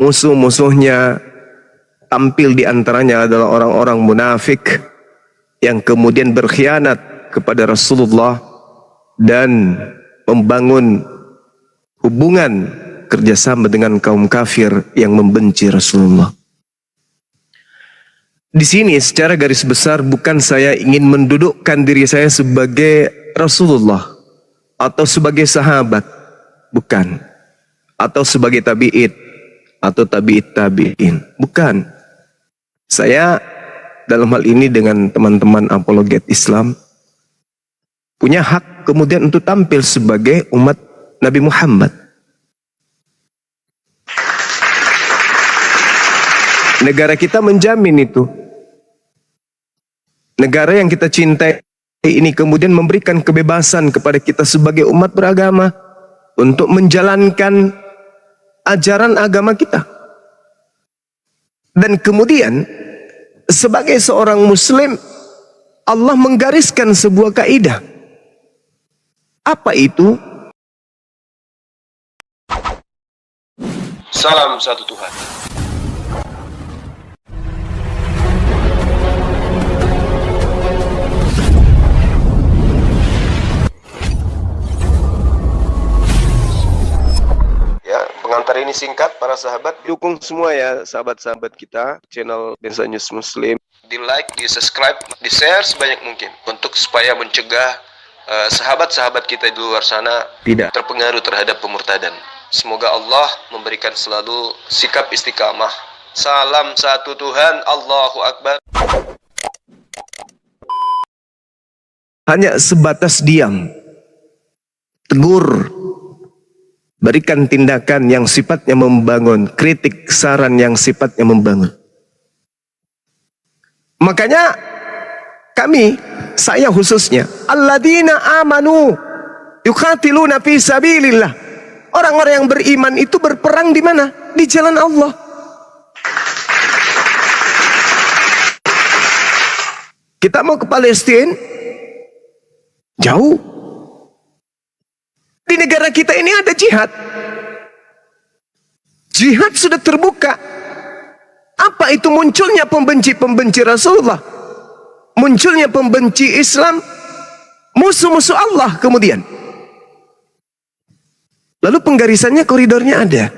musuh-musuhnya tampil di antaranya adalah orang-orang munafik yang kemudian berkhianat kepada Rasulullah dan membangun hubungan kerjasama dengan kaum kafir yang membenci Rasulullah. Di sini secara garis besar bukan saya ingin mendudukkan diri saya sebagai Rasulullah atau sebagai sahabat, bukan, atau sebagai tabi'id atau tabi'id tabi'in, bukan. Saya dalam hal ini dengan teman-teman apologet Islam punya hak kemudian untuk tampil sebagai umat Nabi Muhammad. Negara kita menjamin itu. Negara yang kita cintai ini kemudian memberikan kebebasan kepada kita sebagai umat beragama untuk menjalankan ajaran agama kita. Dan kemudian sebagai seorang muslim Allah menggariskan sebuah kaidah. Apa itu? Salam satu Tuhan. Ya, pengantar ini singkat para sahabat. Dukung semua ya sahabat-sahabat kita channel Densa News Muslim. Di like, di subscribe, di share sebanyak mungkin untuk supaya mencegah sahabat-sahabat kita di luar sana Tidak terpengaruh terhadap pemurtadan. Semoga Allah memberikan selalu sikap istiqamah. Salam satu Tuhan, Allahu Akbar. hanya sebatas diam, tegur, berikan tindakan yang sifatnya membangun, kritik saran yang sifatnya membangun. Makanya saya khususnya, alladzina amanu yuqatiluna fi sabilillah. Orang-orang yang beriman itu berperang di mana? Di jalan Allah. Kita mau ke Palestina, jauh. Di negara kita ini ada jihad. Jihad sudah terbuka. Apa itu munculnya pembenci-pembenci Rasulullah? Munculnya pembenci Islam, musuh-musuh Allah kemudian. Lalu penggarisannya, koridornya ada.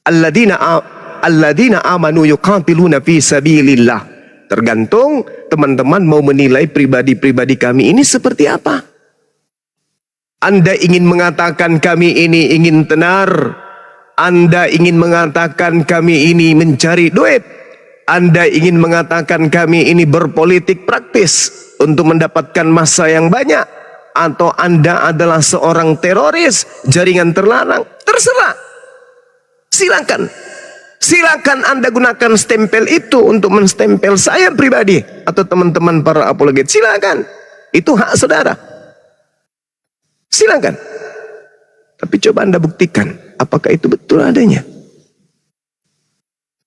Alladzina amanu yuqatiluna fi sabilillah. Tergantung teman-teman mau menilai pribadi-pribadi kami ini seperti apa. Anda ingin mengatakan kami ini ingin tenar, Anda ingin mengatakan kami ini mencari duit, Anda ingin mengatakan kami ini berpolitik praktis untuk mendapatkan massa yang banyak, atau Anda adalah seorang teroris, jaringan terlarang, terserah. Silakan. Silakan Anda gunakan stempel itu untuk menstempel saya pribadi atau teman-teman para apologet. Silakan. Itu hak saudara. Silakan. Tapi coba Anda buktikan apakah itu betul adanya.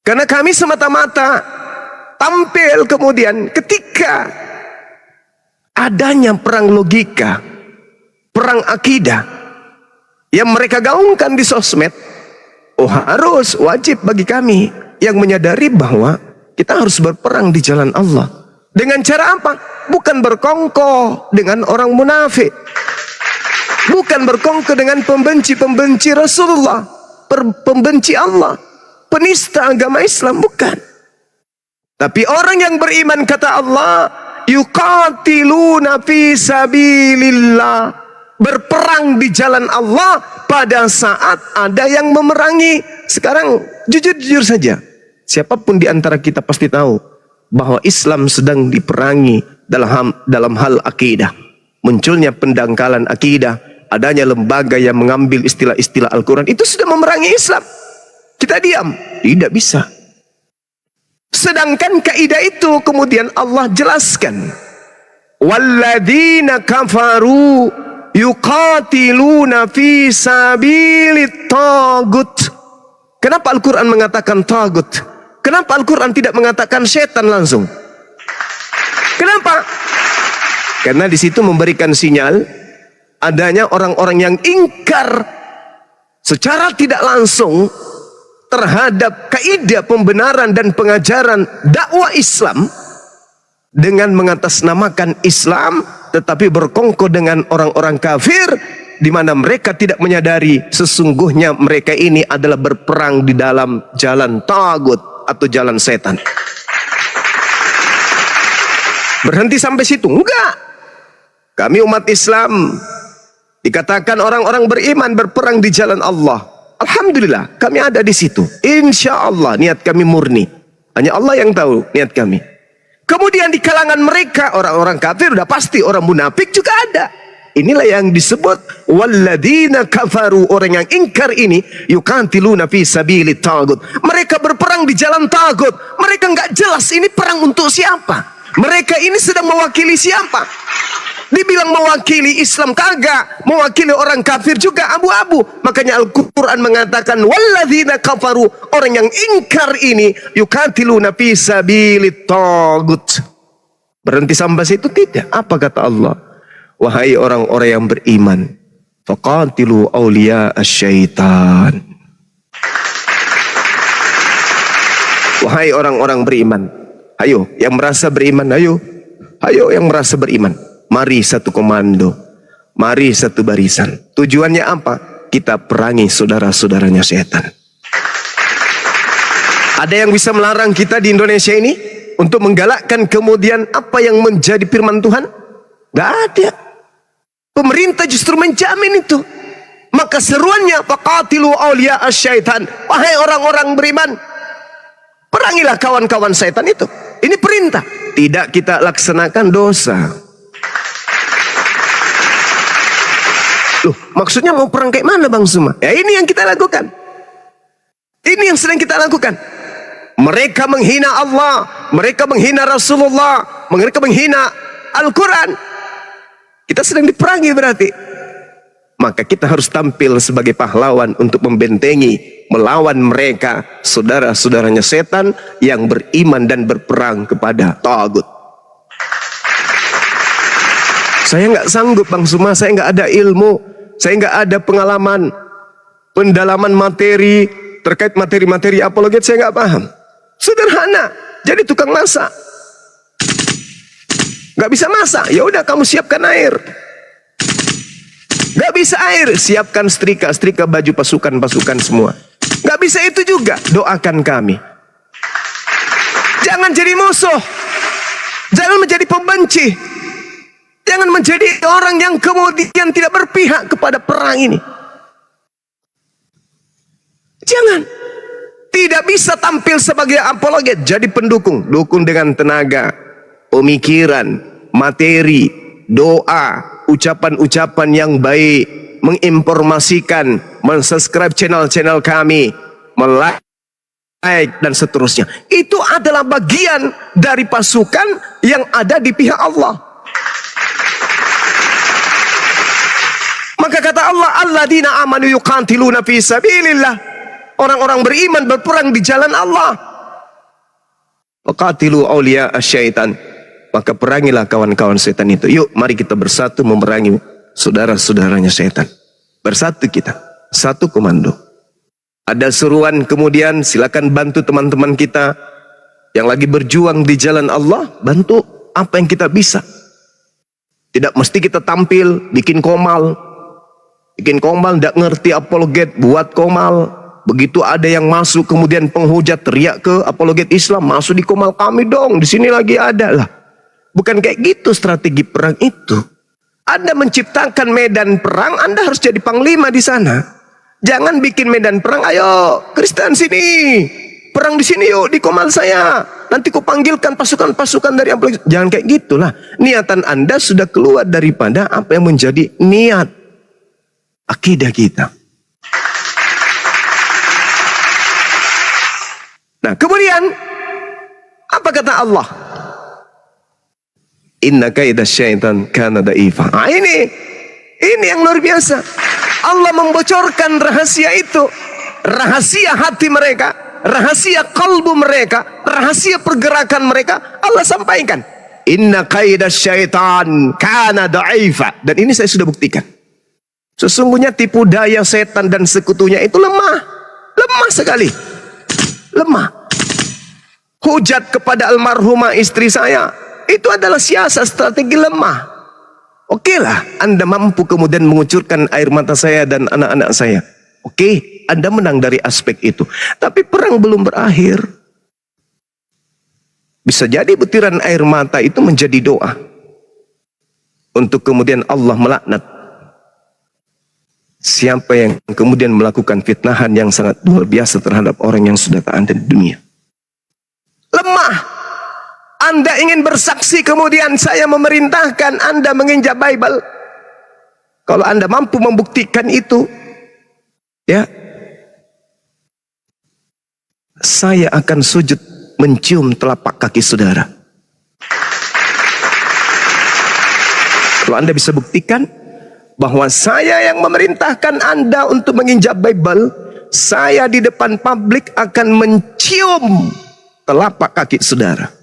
Karena kami semata-mata tampil kemudian ketika adanya perang logika, perang akidah yang mereka gaungkan di sosmed. Oh, harus wajib bagi kami yang menyadari bahwa kita harus berperang di jalan Allah. Dengan cara apa? Bukan berkongkow dengan orang munafik. Bukan berkongkow dengan pembenci-pembenci Rasulullah, pembenci Allah, penista agama Islam, bukan. Tapi orang yang beriman, kata Allah, yuqatiluna fi sabilillah, berperang di jalan Allah pada saat ada yang memerangi. Sekarang jujur-jujur saja, siapapun di antara kita pasti tahu bahwa Islam sedang diperangi dalam hal akidah. Munculnya pendangkalan akidah, adanya lembaga yang mengambil istilah-istilah Al-Quran, itu sudah memerangi Islam. Kita diam? Tidak bisa. Sedangkan kaidah itu kemudian Allah jelaskan, walladzina kafaru yuqatiluna fi sabilit tagut. Kenapa Al-Quran mengatakan tagut? Kenapa Al-Quran tidak mengatakan setan langsung? Kenapa? Karena di situ memberikan sinyal adanya orang-orang yang ingkar secara tidak langsung terhadap kaidah pembenaran dan pengajaran dakwah Islam dengan mengatasnamakan Islam tetapi berkongkol dengan orang-orang kafir di mana mereka tidak menyadari sesungguhnya mereka ini adalah berperang di dalam jalan tagut atau jalan setan. Berhenti sampai situ? Enggak. Kami umat Islam dikatakan orang-orang beriman berperang di jalan Allah. Alhamdulillah, kami ada di situ. Insya Allah niat kami murni. Hanya Allah yang tahu niat kami. Kemudian di kalangan mereka orang-orang kafir udah pasti, orang munafik juga ada. Inilah yang disebut walladzina kafaru, orang yang ingkar ini yuqatiluna fi sabilit tagut. Mereka berperang di jalan tagut. Mereka nggak jelas ini perang untuk siapa. Mereka ini sedang mewakili siapa? Dibilang mewakili Islam kagak, mewakili orang kafir juga abu-abu. Makanya Al-Quran mengatakan walladzina kafaru, orang yang ingkar ini yuqatiluna fi sabilit tagut. Berhenti sampai situ tidak. Apa kata Allah? Wahai orang-orang yang beriman, faqatilu awliya asyaitan. Wahai orang-orang beriman, ayo yang merasa beriman, ayo yang merasa beriman. Mari satu komando, mari satu barisan. Tujuannya apa? Kita perangi saudara-saudaranya setan. Ada yang bisa melarang kita di Indonesia ini untuk menggalakkan kemudian apa yang menjadi firman Tuhan? Gak ada. Pemerintah justru menjamin itu. Maka seruannya faqatilu awliya asyaitan. Wahai orang-orang beriman, perangilah kawan-kawan setan itu. Ini perintah. Tidak kita laksanakan dosa. Loh, maksudnya mau perang kayak mana Bang Suma? Ya ini yang kita lakukan. Ini yang sedang kita lakukan. Mereka menghina Allah, mereka menghina Rasulullah, mereka menghina Al-Quran. Kita sedang diperangi berarti. Maka kita harus tampil sebagai pahlawan untuk membentengi, melawan mereka, saudara-saudaranya setan yang beriman dan berperang kepada tagut. Saya nggak sanggup Bang Suma, saya nggak ada ilmu, saya nggak ada pengalaman, pendalaman materi terkait materi-materi apologet, saya nggak paham. Sederhana, jadi tukang masak. Nggak bisa masak, ya udah kamu siapkan air. Nggak bisa air, siapkan setrika baju pasukan semua. Nggak bisa itu juga, doakan kami. Jangan jadi musuh, jangan menjadi pembenci. Jangan menjadi orang yang kemudian tidak berpihak kepada perang ini. Jangan. Tidak bisa tampil sebagai apologet, jadi pendukung. Dukung dengan tenaga, pemikiran, materi, doa, ucapan-ucapan yang baik, menginformasikan, mensubscribe channel-channel kami, like dan seterusnya. Itu adalah bagian dari pasukan yang ada di pihak Allah. Maka kata Allah, alladzina amanu yuqatiluna fi sabilillah. Orang-orang beriman berperang di jalan Allah. Waqatilu awliya asyaitan. Maka perangilah kawan-kawan setan itu. Yuk, mari kita bersatu memerangi saudara-saudaranya setan. Bersatu kita, satu komando. Ada seruan kemudian silakan bantu teman-teman kita yang lagi berjuang di jalan Allah, bantu apa yang kita bisa. Tidak mesti kita tampil bikin komal. Bikin komal, tidak ngerti apologet, buat komal. Begitu ada yang masuk kemudian penghujat teriak ke apologet Islam, masuk di komal kami dong, di sini lagi ada lah. Bukan kayak gitu strategi perang itu. Anda menciptakan medan perang, Anda harus jadi panglima di sana. Jangan bikin medan perang, ayo Kristen sini, perang di sini yuk di komal saya. Nanti ku panggilkan pasukan-pasukan dari apologet. Jangan kayak gitulah. Niatan Anda sudah keluar daripada apa yang menjadi niat akidah kita. Nah, kemudian apa kata Allah? Inna kaida syaitan kana da'ifa. Nah, ini yang luar biasa. Allah membocorkan rahasia itu, rahasia hati mereka, rahasia kalbu mereka, rahasia pergerakan mereka. Allah sampaikan, Inna kaida syaitan kana da'ifa. Dan ini saya sudah buktikan. Sesungguhnya tipu daya setan dan sekutunya itu lemah sekali. lemah. Hujat kepada almarhumah istri saya, itu adalah siasat strategi lemah. Okelah, Anda mampu kemudian mengucurkan air mata saya dan anak-anak saya. Oke, Anda menang dari aspek itu. Tapi perang belum berakhir. Bisa jadi butiran air mata itu menjadi doa untuk kemudian Allah melaknat siapa yang kemudian melakukan fitnahan yang sangat luar biasa terhadap orang yang sudah tak ada di dunia. Lemah. Anda ingin bersaksi kemudian saya memerintahkan Anda menginjak Bible. Kalau Anda mampu membuktikan itu, ya, saya akan sujud mencium telapak kaki saudara. Kalau Anda bisa buktikan bahwa saya yang memerintahkan Anda untuk menginjak Bible, saya di depan publik akan mencium telapak kaki saudara.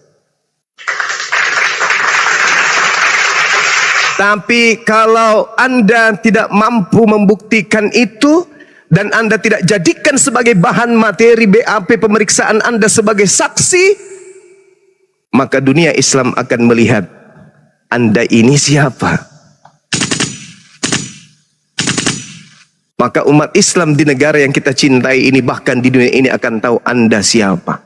Tapi kalau Anda tidak mampu membuktikan itu, dan Anda tidak jadikan sebagai bahan materi BAP pemeriksaan Anda sebagai saksi, maka dunia Islam akan melihat Anda ini siapa. Maka umat Islam di negara yang kita cintai ini, bahkan di dunia ini, akan tahu Anda siapa.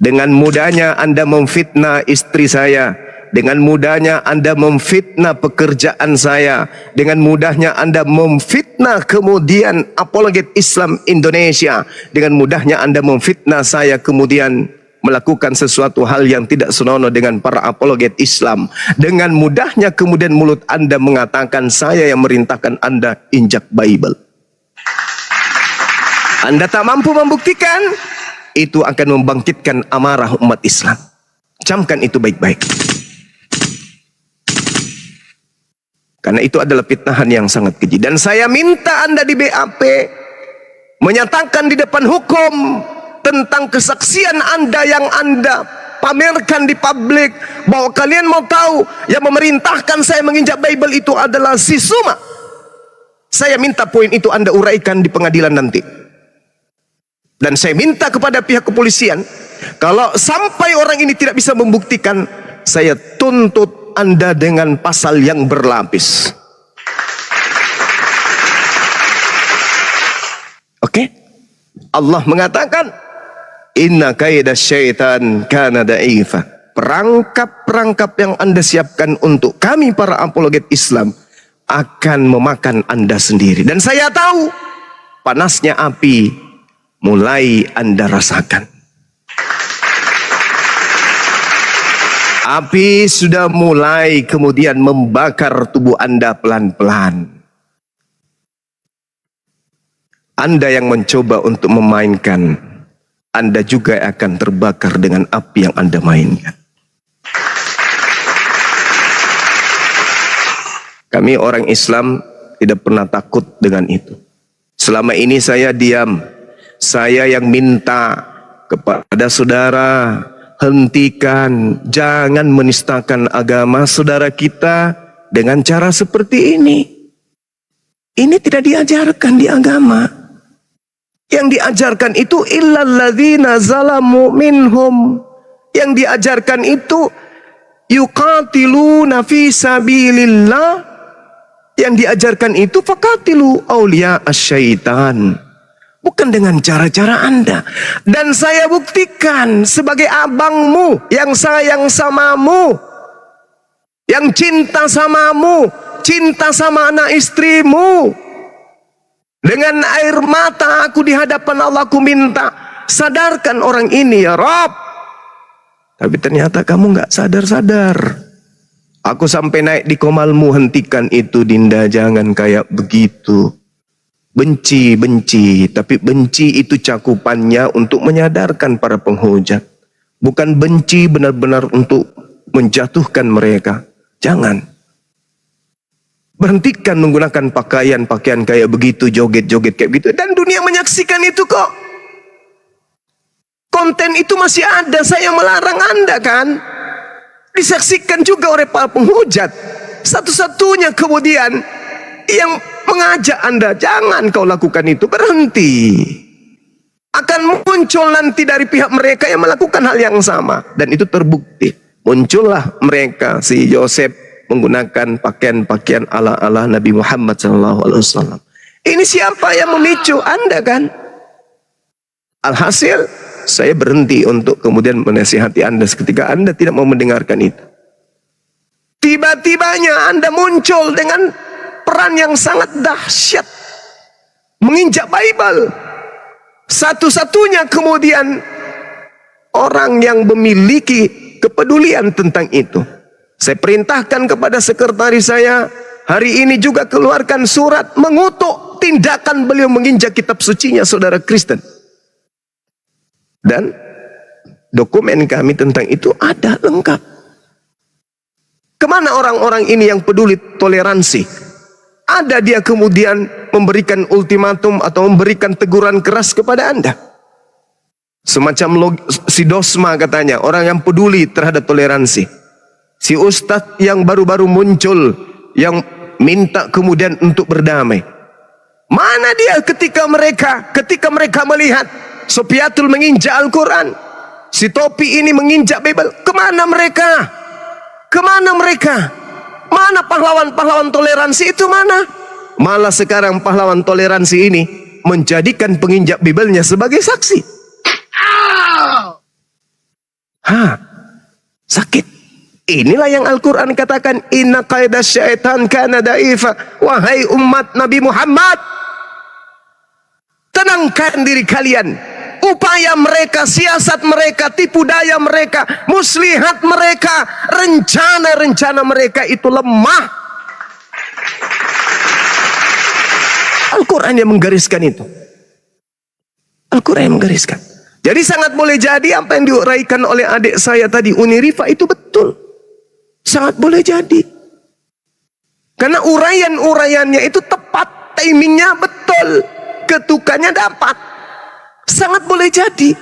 Dengan mudahnya Anda memfitnah istri saya, dengan mudahnya Anda memfitnah pekerjaan saya, dengan mudahnya Anda memfitnah kemudian apologet Islam Indonesia, dengan mudahnya Anda memfitnah saya kemudian melakukan sesuatu hal yang tidak senonoh dengan para apologet Islam, dengan mudahnya kemudian mulut Anda mengatakan saya yang merintahkan Anda injak Bible. Anda tak mampu membuktikan, itu akan membangkitkan amarah umat Islam. Camkan itu baik-baik. Karena itu adalah fitnahan yang sangat keji. Dan saya minta Anda di BAP menyatakan di depan hukum tentang kesaksian Anda yang Anda pamerkan di publik, bahwa kalian mau tahu yang memerintahkan saya menginjak Bible itu adalah si Suma. Saya minta poin itu Anda uraikan di pengadilan nanti. Dan saya minta kepada pihak kepolisian, kalau sampai orang ini tidak bisa membuktikan, saya tuntut Anda dengan pasal yang berlapis. Oke? Allah mengatakan, inna kaida syaitan kana da'ifa. Perangkap-perangkap yang Anda siapkan untuk kami para apologet Islam akan memakan Anda sendiri. Dan saya tahu panasnya api mulai Anda rasakan. Api sudah mulai kemudian membakar tubuh Anda pelan-pelan. Anda yang mencoba untuk memainkan, Anda juga akan terbakar dengan api yang Anda mainkan. Kami orang Islam tidak pernah takut dengan itu. Selama ini saya diam. Saya yang minta kepada saudara, hentikan, jangan menistakan agama saudara kita dengan cara seperti ini. Ini tidak diajarkan di agama. Yang diajarkan itu illal ladzina zalamu minhum. Yang diajarkan itu yuqatiluna fi sabilillah. Yang diajarkan itu faqatilu auliya asyaitan. Bukan dengan cara-cara Anda. Dan saya buktikan sebagai abangmu yang sayang samamu, yang cinta samamu, cinta sama anak istrimu. Dengan air mata aku di hadapan Allah, aku minta, sadarkan orang ini ya Rabb. Tapi ternyata kamu gak sadar-sadar. Aku sampai naik di komalmu, hentikan itu Dinda, jangan kayak begitu. Benci, tapi benci itu cakupannya untuk menyadarkan para penghujat. Bukan benci benar-benar untuk menjatuhkan mereka. Jangan. Berhentikan menggunakan pakaian-pakaian kayak begitu, joget-joget kayak begitu. Dan dunia menyaksikan itu kok. Konten itu masih ada, saya melarang Anda kan. Disaksikan juga oleh para penghujat. Satu-satunya kemudian yang mengajak Anda, jangan kau lakukan itu, berhenti. akan muncul nanti dari pihak mereka yang melakukan hal yang sama. Dan itu terbukti. Muncullah mereka, si Yosef menggunakan pakaian-pakaian ala-ala Nabi Muhammad SAW. Ini siapa yang memicu? Anda kan? Alhasil, saya berhenti untuk kemudian menasihati Anda ketika Anda tidak mau mendengarkan itu. Tiba-tibanya Anda muncul dengan peran yang sangat dahsyat. Menginjak Bible. Satu-satunya kemudian orang yang memiliki kepedulian tentang itu. Saya perintahkan kepada sekretaris saya, hari ini juga keluarkan surat mengutuk tindakan beliau menginjak kitab sucinya saudara Kristen. Dan dokumen kami tentang itu ada lengkap. Kemana orang-orang ini yang peduli toleransi? Ada dia kemudian memberikan ultimatum atau memberikan teguran keras kepada Anda. Semacam si Dosma katanya, orang yang peduli terhadap toleransi. Si Ustadz yang baru-baru muncul, yang minta kemudian untuk berdamai. Mana dia ketika mereka melihat Sopiatul menginjak Al-Quran, si Topi ini menginjak Bible, kemana mereka? Kemana mereka? Mana pahlawan-pahlawan toleransi itu mana? Malah sekarang pahlawan toleransi ini menjadikan penginjak Bible-nya sebagai saksi. Sakit. Inilah yang Al-Quran katakan, inna qaidah syaitan kana da'ifa. Wahai umat Nabi Muhammad, tenangkan diri kalian. Upaya mereka, siasat mereka, tipu daya mereka, muslihat mereka, rencana-rencana mereka itu lemah. Al-Quran yang menggariskan itu. Al-Quran yang menggariskan. Jadi sangat boleh jadi apa yang diuraikan oleh adik saya tadi, Uni Rifa, itu betul. Sangat boleh jadi. Karena uraian-uraiannya itu tepat, timingnya betul, ketukannya dapat. Sangat boleh jadi.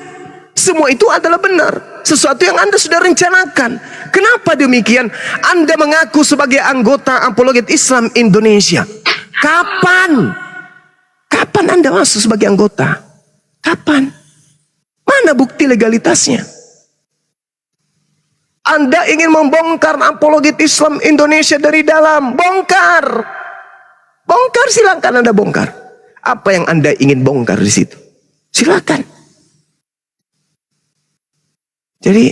Semua itu adalah benar. Sesuatu yang Anda sudah rencanakan. Kenapa demikian? Anda mengaku sebagai anggota Apologet Islam Indonesia. Kapan? Kapan Anda masuk sebagai anggota? Kapan? Mana bukti legalitasnya? Anda ingin membongkar Apologet Islam Indonesia dari dalam. Bongkar. Bongkar, silakan Anda bongkar. Apa yang Anda ingin bongkar di situ? Silakan. Jadi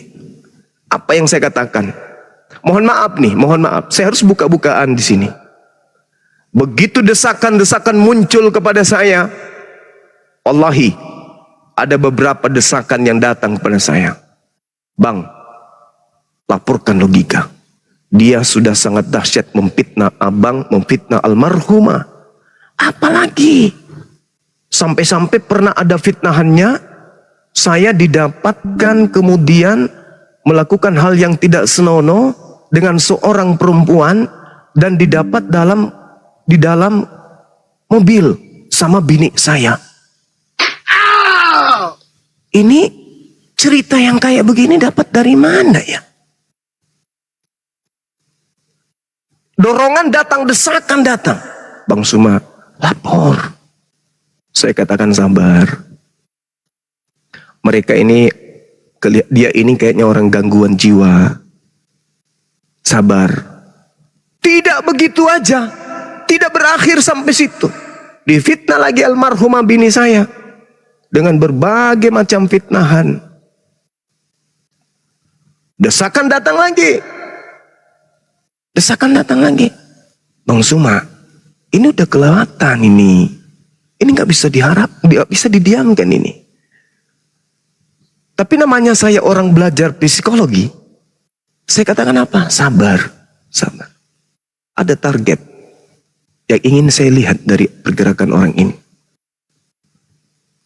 apa yang saya katakan? Mohon maaf nih, mohon maaf. Saya harus buka-bukaan di sini. Begitu desakan-desakan muncul kepada saya, wallahi ada beberapa desakan yang datang kepada saya. Bang, laporkan logika. Dia sudah sangat dahsyat memfitnah abang, memfitnah almarhumah. Apalagi? Sampai-sampai pernah ada fitnahannya, saya didapatkan kemudian melakukan hal yang tidak senonoh dengan seorang perempuan dan didapat di dalam mobil sama bini saya. Ini cerita yang kayak begini dapat dari mana ya? Dorongan datang, desakan datang. Bang Suma, lapor. Saya katakan sabar. Mereka ini, dia ini kayaknya orang gangguan jiwa. Sabar. Tidak begitu aja. Tidak berakhir sampai situ. Difitnah lagi almarhumah bini saya. Dengan berbagai macam fitnahan. Desakan datang lagi. Desakan datang lagi. Bang Suma, ini udah kelewatan ini. Ini nggak bisa nggak bisa didiamkan ini. Tapi namanya saya orang belajar psikologi. Saya katakan apa? Sabar, sabar. Ada target yang ingin saya lihat dari pergerakan orang ini.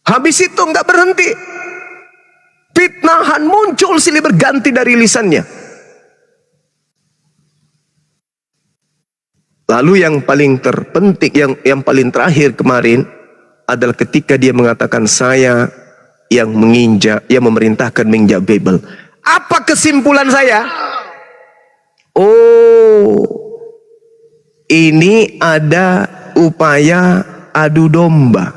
Habis itu nggak berhenti. Fitnahan muncul silih berganti dari lisannya. Lalu yang paling terpenting, yang paling terakhir kemarin adalah ketika dia mengatakan saya yang memerintahkan menginjak Bible. Apa kesimpulan saya? Oh, ini ada upaya adu domba.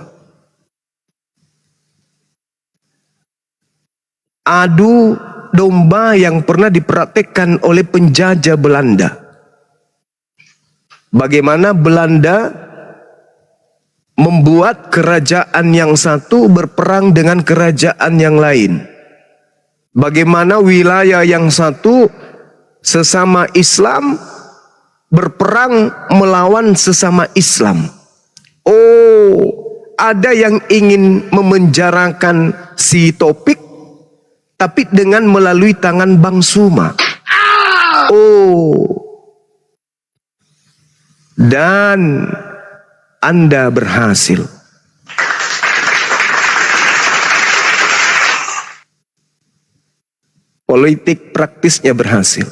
adu domba yang pernah dipraktekkan oleh penjajah Belanda. Bagaimana Belanda membuat kerajaan yang satu berperang dengan kerajaan yang lain. Bagaimana wilayah yang satu sesama Islam berperang melawan sesama Islam. Oh, ada yang ingin memenjarakan si Topik, tapi dengan melalui tangan Bang Suma. Oh, dan Anda berhasil. Politik praktisnya berhasil.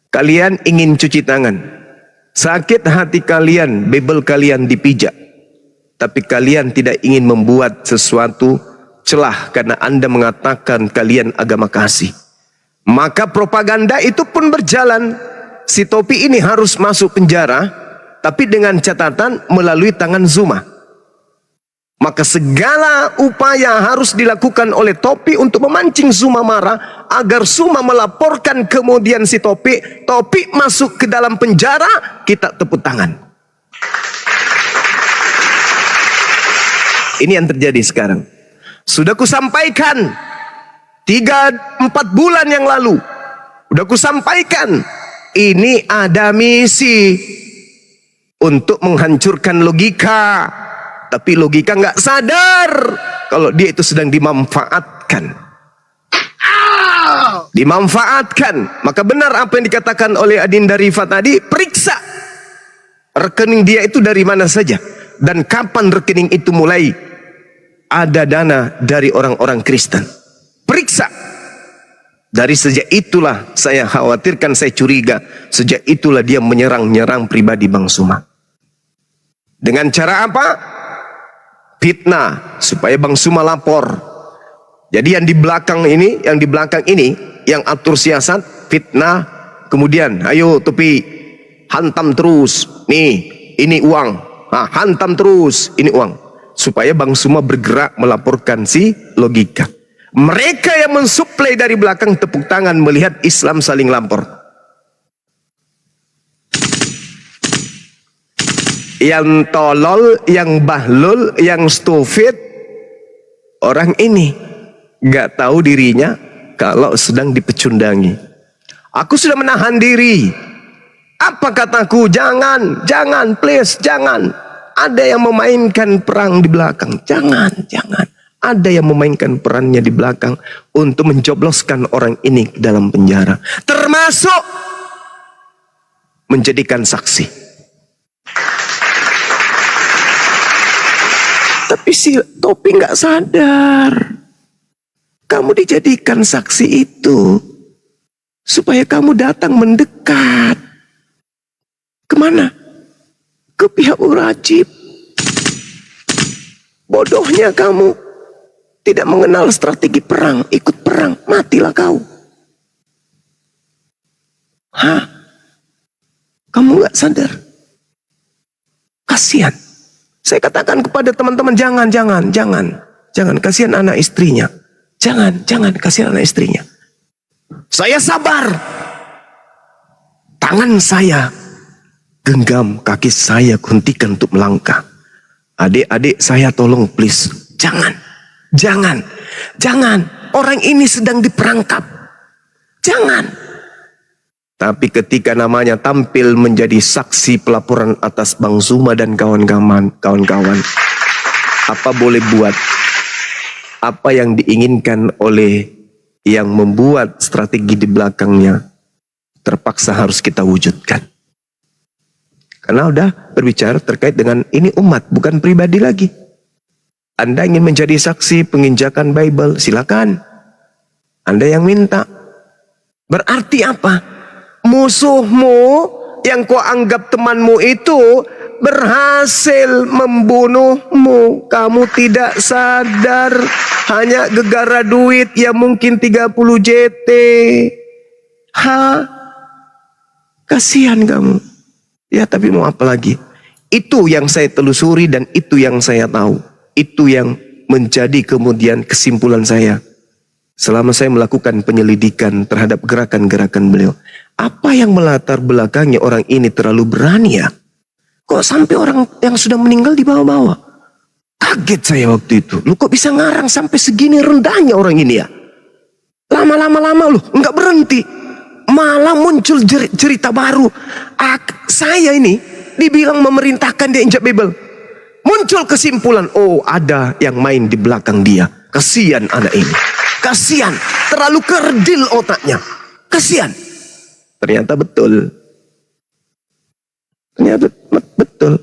Kalian ingin cuci tangan. Sakit hati kalian, bebel kalian dipijak. Tapi kalian tidak ingin membuat sesuatu celah karena Anda mengatakan kalian agama kasih. Maka propaganda itu pun berjalan. Si Topi ini harus masuk penjara, tapi dengan catatan melalui tangan Zuma. Maka segala upaya harus dilakukan oleh Topi untuk memancing Zuma marah, agar Zuma melaporkan kemudian si Topi masuk ke dalam penjara, kita tepuk tangan. Ini yang terjadi sekarang. Sudah kusampaikan 3-4 bulan yang lalu. Sudah kusampaikan, ini ada misi untuk menghancurkan logika. Tapi logika nggak sadar kalau dia itu sedang dimanfaatkan. Dimanfaatkan. Maka benar apa yang dikatakan oleh Adinda Rifa tadi, periksa rekening dia itu dari mana saja. Dan kapan rekening itu mulai ada dana dari orang-orang Kristen. Periksa. Dari sejak itulah saya khawatirkan, saya curiga. Sejak itulah dia menyerang-nyerang pribadi Bang Suma. Dengan cara apa? Fitnah, supaya Bang Suma lapor. Jadi yang di belakang ini, yang atur siasat, fitnah. Kemudian, ayo Topi, hantam terus. Nih, ini uang. Nah, hantam terus, ini uang. Supaya Bang Suma bergerak melaporkan si logika. Mereka yang mensuplai dari belakang tepuk tangan melihat Islam saling lapor. Yang tolol, yang bahlul, yang stupid, orang ini gak tahu dirinya kalau sedang dipecundangi. Aku sudah menahan diri. Apa kataku? Jangan, please, jangan. Ada yang memainkan perang di belakang. Jangan. Ada yang memainkan perannya di belakang untuk menjobloskan orang ini ke dalam penjara. Termasuk menjadikan saksi. Tapi si Topi nggak sadar. Kamu dijadikan saksi itu supaya kamu datang mendekat. Kemana? Ke pihak wajib. Bodohnya kamu. Tidak mengenal strategi perang. Ikut perang. Matilah kau. Hah? Kamu nggak sadar? Kasihan. Saya katakan kepada teman-teman, jangan, kasihan anak istrinya. Jangan, kasihan anak istrinya. Saya sabar. Tangan saya genggam, kaki saya hentikan untuk melangkah. Adik-adik saya tolong please. Jangan. Orang ini sedang diperangkap. Jangan. Tapi ketika namanya tampil menjadi saksi pelaporan atas Bang Suma dan kawan-kawan, apa boleh buat? Apa yang diinginkan oleh yang membuat strategi di belakangnya, terpaksa harus kita wujudkan. Karena udah berbicara terkait dengan ini umat, bukan pribadi lagi. Anda ingin menjadi saksi penginjakan Bible, silakan. Anda yang minta. Berarti apa? Musuhmu yang kau anggap temanmu itu berhasil membunuhmu. Kamu tidak sadar, hanya gegara duit yang mungkin 30 JT. Kasihan kamu. Ya tapi mau apa lagi? Itu yang saya telusuri dan itu yang saya tahu. Itu yang menjadi kemudian kesimpulan saya. selama saya melakukan penyelidikan terhadap gerakan-gerakan beliau. Apa yang melatar belakangi orang ini terlalu berani ya? Kok sampai orang yang sudah meninggal dibawa-bawa? Kaget saya waktu itu. Lu kok bisa ngarang sampai segini rendahnya orang ini ya? Lama-lama lu nggak berhenti. Malah muncul cerita baru. Saya ini dibilang memerintahkan dia injak bebel. Muncul kesimpulan, oh ada yang main di belakang dia. Kasihan anak ini. Kasihan, terlalu kerdil otaknya. Kasihan. Ternyata betul. Ternyata betul.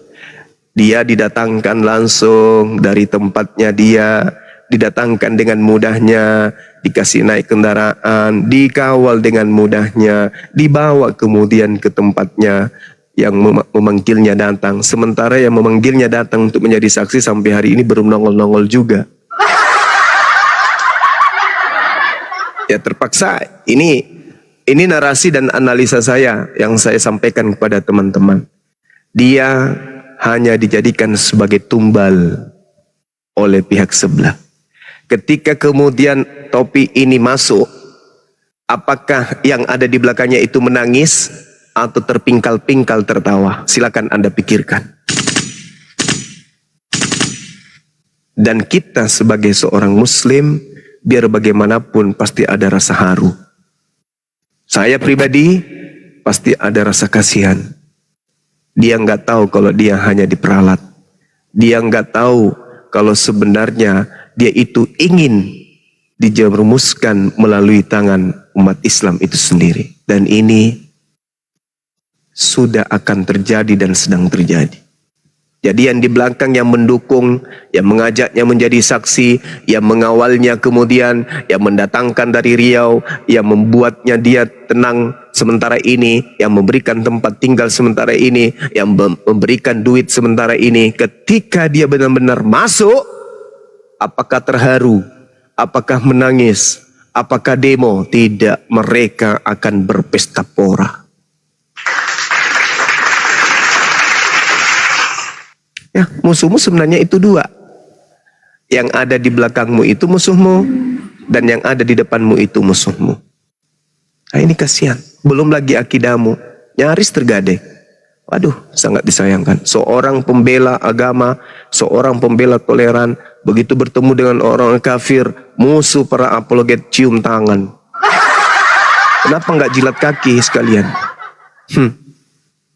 Dia didatangkan langsung dari tempatnya dia. Didatangkan dengan mudahnya. Dikasih naik kendaraan. Dikawal dengan mudahnya. Dibawa kemudian ke tempatnya. Yang memanggilnya datang. Sementara yang memanggilnya datang untuk menjadi saksi sampai hari ini belum nongol-nongol juga. Ya terpaksa, ini narasi dan analisa saya yang saya sampaikan kepada teman-teman. Dia hanya dijadikan sebagai tumbal oleh pihak sebelah. Ketika kemudian topi ini masuk, apakah yang ada di belakangnya itu menangis atau terpingkal-pingkal tertawa? Silakan Anda pikirkan. Dan kita sebagai seorang muslim, biar bagaimanapun pasti ada rasa haru. Saya pribadi pasti ada rasa kasihan. Dia nggak tahu kalau dia hanya diperalat. Dia nggak tahu kalau sebenarnya dia itu ingin dijerumuskan melalui tangan umat Islam itu sendiri. Dan ini sudah akan terjadi dan sedang terjadi. Jadi yang di belakang yang mendukung, yang mengajaknya menjadi saksi, yang mengawalnya kemudian, yang mendatangkan dari Riau, yang membuatnya dia tenang sementara ini, yang memberikan tempat tinggal sementara ini, yang memberikan duit sementara ini, ketika dia benar-benar masuk, apakah terharu? Apakah menangis? Apakah demo? Tidak, mereka akan berpesta pora. Ya, musuhmu sebenarnya itu dua. Yang ada di belakangmu itu musuhmu, dan yang ada di depanmu itu musuhmu. Nah ini kasihan. Belum lagi akidahmu, nyaris tergadai. Waduh, sangat disayangkan. Seorang pembela agama, seorang pembela toleran, begitu bertemu dengan orang kafir, musuh para apologet cium tangan. Kenapa nggak jilat kaki sekalian?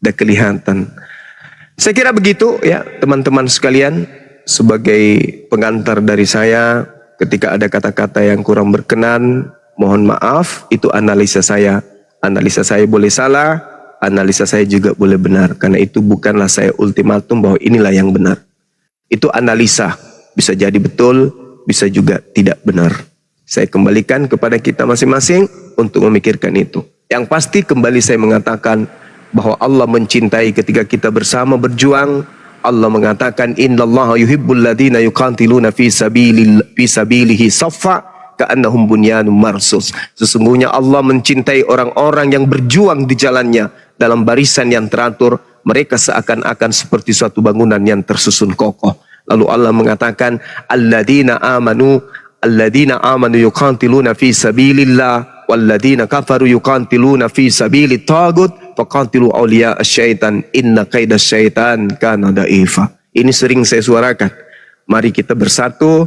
Udah kelihatan. Saya kira begitu ya teman-teman sekalian, sebagai pengantar dari saya, ketika ada kata-kata yang kurang berkenan, mohon maaf, itu analisa saya. Analisa saya boleh salah, analisa saya juga boleh benar, karena itu bukanlah saya ultimatum bahwa inilah yang benar. Itu analisa, bisa jadi betul, bisa juga tidak benar. Saya kembalikan kepada kita masing-masing untuk memikirkan itu. Yang pasti kembali saya mengatakan bahwa Allah mencintai ketika kita bersama berjuang. Allah mengatakan innallaha yuhibbul ladzina yuqatiluna fi sabilihi saffa ka'annahum bunyanun marsus. Sesungguhnya Allah mencintai orang-orang yang berjuang di jalannya dalam barisan yang teratur. Mereka seakan-akan seperti suatu bangunan yang tersusun kokoh. Lalu Allah mengatakan alladzina amanu yuqatiluna fi sabilillah walladzina kafaru yuqatiluna fi sabilit tagut faqatilu awliya asyaitan inna kaidas syaitan kana daifa. Ini sering saya suarakan. Mari kita bersatu